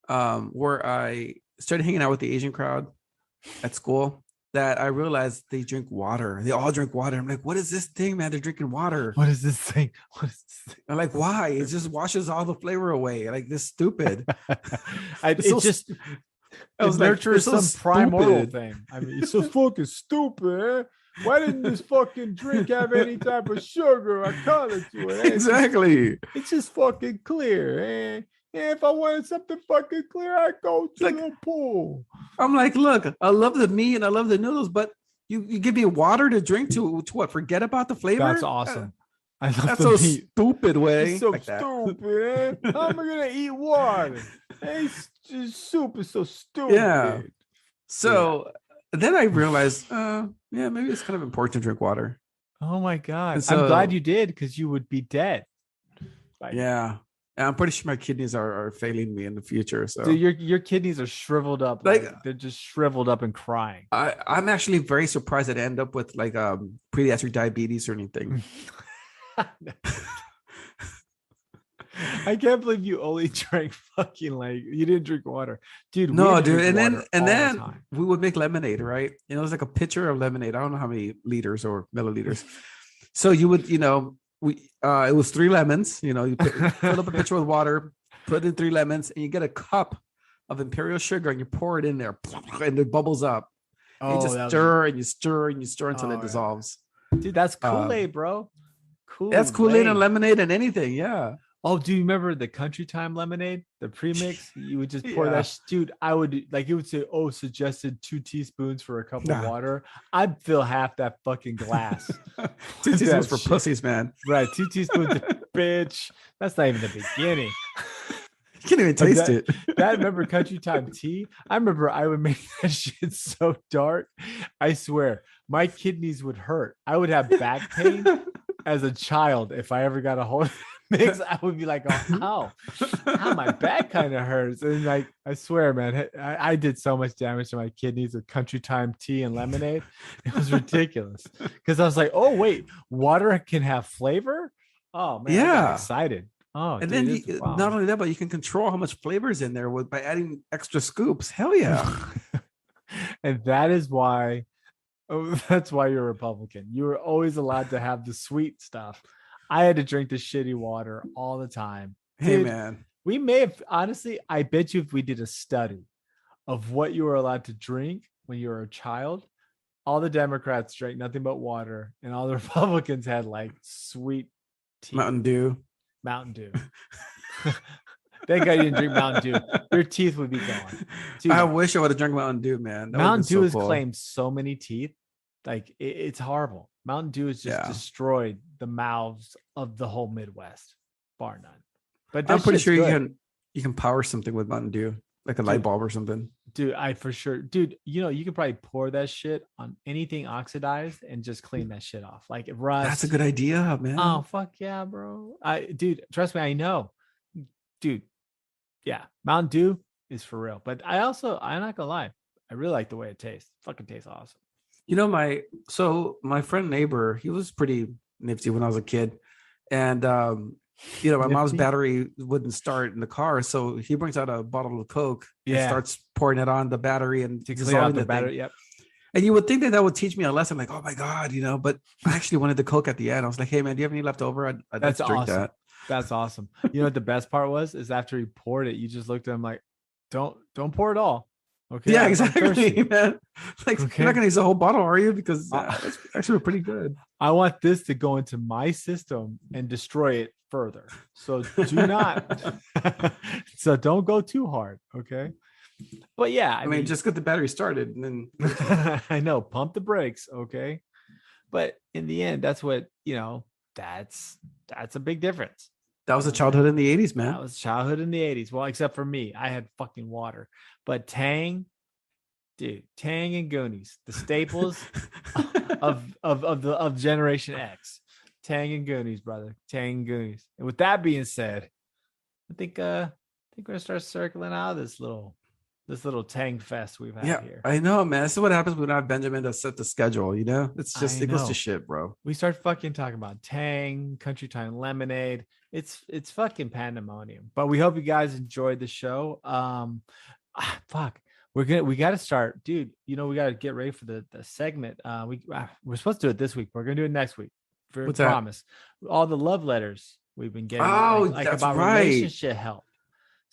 where I started hanging out with the Asian crowd at school, that I realized they drink water. They all drink water. I'm like, what is this thing, man? They're drinking water. What is this thing? I'm like, why? It just washes all the flavor away. Like, this stupid. Nurtures some primordial thing. I mean, it's so fucking stupid. Why didn't this fucking drink have any type of sugar or color to it? Exactly. It's just fucking clear. If I wanted something fucking clear, I'd go to the pool. I'm like, look, I love the meat and I love the noodles, but you give me water to drink to what? Forget about the flavor? That's awesome. I love That's so meat. Stupid way. It's so like stupid. How am I gonna eat water? Soup is so stupid. Yeah. So then I realized, maybe it's kind of important to drink water. Oh my God. So, I'm glad you did, because you would be dead. Yeah. And I'm pretty sure my kidneys are failing me in the future. So dude, your kidneys are shriveled up. Like they're just shriveled up and crying. I'm actually very surprised I'd end up with like pediatric diabetes or anything. I can't believe you only drank fucking you didn't drink water, dude. No, dude. And then we would make lemonade, right? It was like a pitcher of lemonade. I don't know how many liters or milliliters. So you would, it was 3 lemons. You know, you fill up a pitcher with water, put in 3 lemons, and you get a cup of imperial sugar, and you pour it in there, and it bubbles up. Oh, you just stir and you stir and you stir until it dissolves. Dude, that's Kool-Aid, bro. Kool-Aid. That's Kool-Aid and lemonade and anything. Yeah. Oh, do you remember the Country Time lemonade, the premix? You would just pour that. Dude, I would like it would say, "Oh, suggested 2 teaspoons for a cup of water." I'd fill half that fucking glass. 2 teaspoons for pussies, man. Right, 2 teaspoons, bitch. That's not even the beginning. You can't even taste it. That remember Country Time tea? I remember I would make that shit so dark. I swear, my kidneys would hurt. I would have back pain as a child if I ever got a hold of mix. I would be like, oh, how my back kind of hurts. And like, I swear, man, I did so much damage to my kidneys with Country Time tea and lemonade. It was ridiculous because I was like, oh wait, water can have flavor. Oh man, I got excited. Oh, and dude, then not only that, but you can control how much flavor is in there by adding extra scoops. Hell yeah! And that is why. Oh, that's why you're a Republican. You were always allowed to have the sweet stuff. I had to drink the shitty water all the time. Hey, dude, man. We may have, honestly, I bet you if we did a study of what you were allowed to drink when you were a child, all the Democrats drank nothing but water, and all the Republicans had like sweet tea. Mountain Dew. Thank God you didn't drink Mountain Dew. Your teeth would be gone. Dude, I wish I would have drank Mountain Dew, man. Mountain Dew has claimed so many teeth. Like it's horrible. Mountain Dew has just destroyed the mouths of the whole Midwest, bar none. But I'm pretty sure you can power something with Mountain Dew, like a light bulb or something. Dude, dude, you could probably pour that shit on anything oxidized and just clean that shit off. Like rust. That's a good idea, man. Oh fuck yeah, bro. Dude, trust me, I know. Dude, yeah, Mountain Dew is for real. But I'm not gonna lie, I really like the way it tastes. Fucking tastes awesome. You know, my friend neighbor, he was pretty nifty when I was a kid. And my mom's battery wouldn't start in the car. So he brings out a bottle of Coke and starts pouring it on the battery and dissolving the battery. Yep. And you would think that would teach me a lesson, like, oh my God, but I actually wanted the Coke at the end. I was like, hey man, do you have any left over? I'd like to drink that. That's awesome. You know what the best part was? Is after he poured it, you just looked at him like, don't pour it all. Okay. Yeah, exactly, man. Like, you're not gonna use the whole bottle, are you? Because it's actually pretty good. I want this to go into my system and destroy it further. So do not. So don't go too hard, okay? But yeah, I mean, just get the battery started, and then I know, pump the brakes, okay? But in the end, that's what that's a big difference. That was a childhood in the 80s, man. That was childhood in the 80s. Well, except for me, I had fucking water. But Tang and Goonies, the staples of Generation X. Tang and Goonies, brother. Tang and Goonies. And with that being said, I think we're gonna start circling out of this little Tang fest we've had here. I know, man. This is what happens when I have Benjamin to set the schedule. It's just it goes to shit, bro. We start fucking talking about Tang, Country Time lemonade. It's fucking pandemonium. But we hope you guys enjoyed the show. Fuck. We got to start, dude. We got to get ready for the segment. We're supposed to do it this week. We're gonna do it next week. What's promise. That? All the love letters we've been getting. That's about right. Relationship help.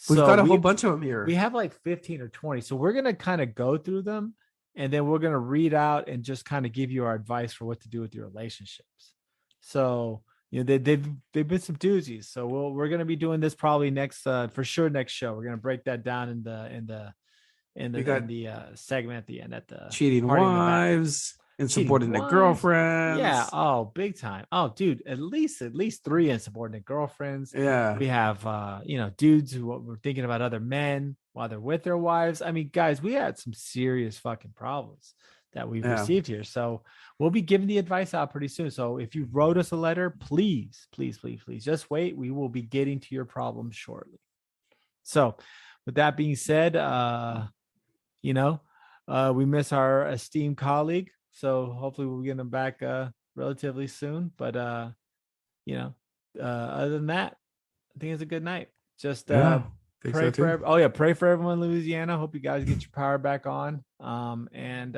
We've got a whole bunch of them here. We have like 15 or 20. So we're gonna kind of go through them, and then we're gonna read out and just kind of give you our advice for what to do with your relationships. So they've been some doozies. So we're gonna be doing this probably next for sure next show. We're gonna break that down in the segment at the end at the cheating wives and insubordinate girlfriends. Yeah. Oh, big time. Oh, dude, at least 3 insubordinate girlfriends. Yeah. We have dudes who were thinking about other men while they're with their wives. I mean, guys, we had some serious fucking problems that we've received here. So we'll be giving the advice out pretty soon. So if you wrote us a letter, please just wait. We will be getting to your problems shortly. So with that being said, we miss our esteemed colleague. So hopefully we'll get him back relatively soon. But other than that, I think it's a good night. Just pray for everyone in Louisiana. Hope you guys get your power back on. And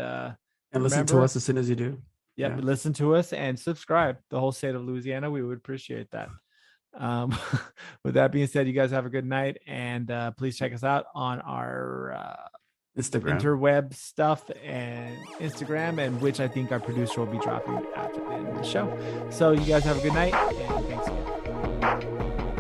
listen to us as soon as you do. Yeah, listen to us and subscribe. The whole state of Louisiana, we would appreciate that. With that being said, you guys have a good night, and please check us out on our Instagram, interweb stuff and Instagram, and which I think our producer will be dropping after the end of the show. So you guys have a good night, and thanks again.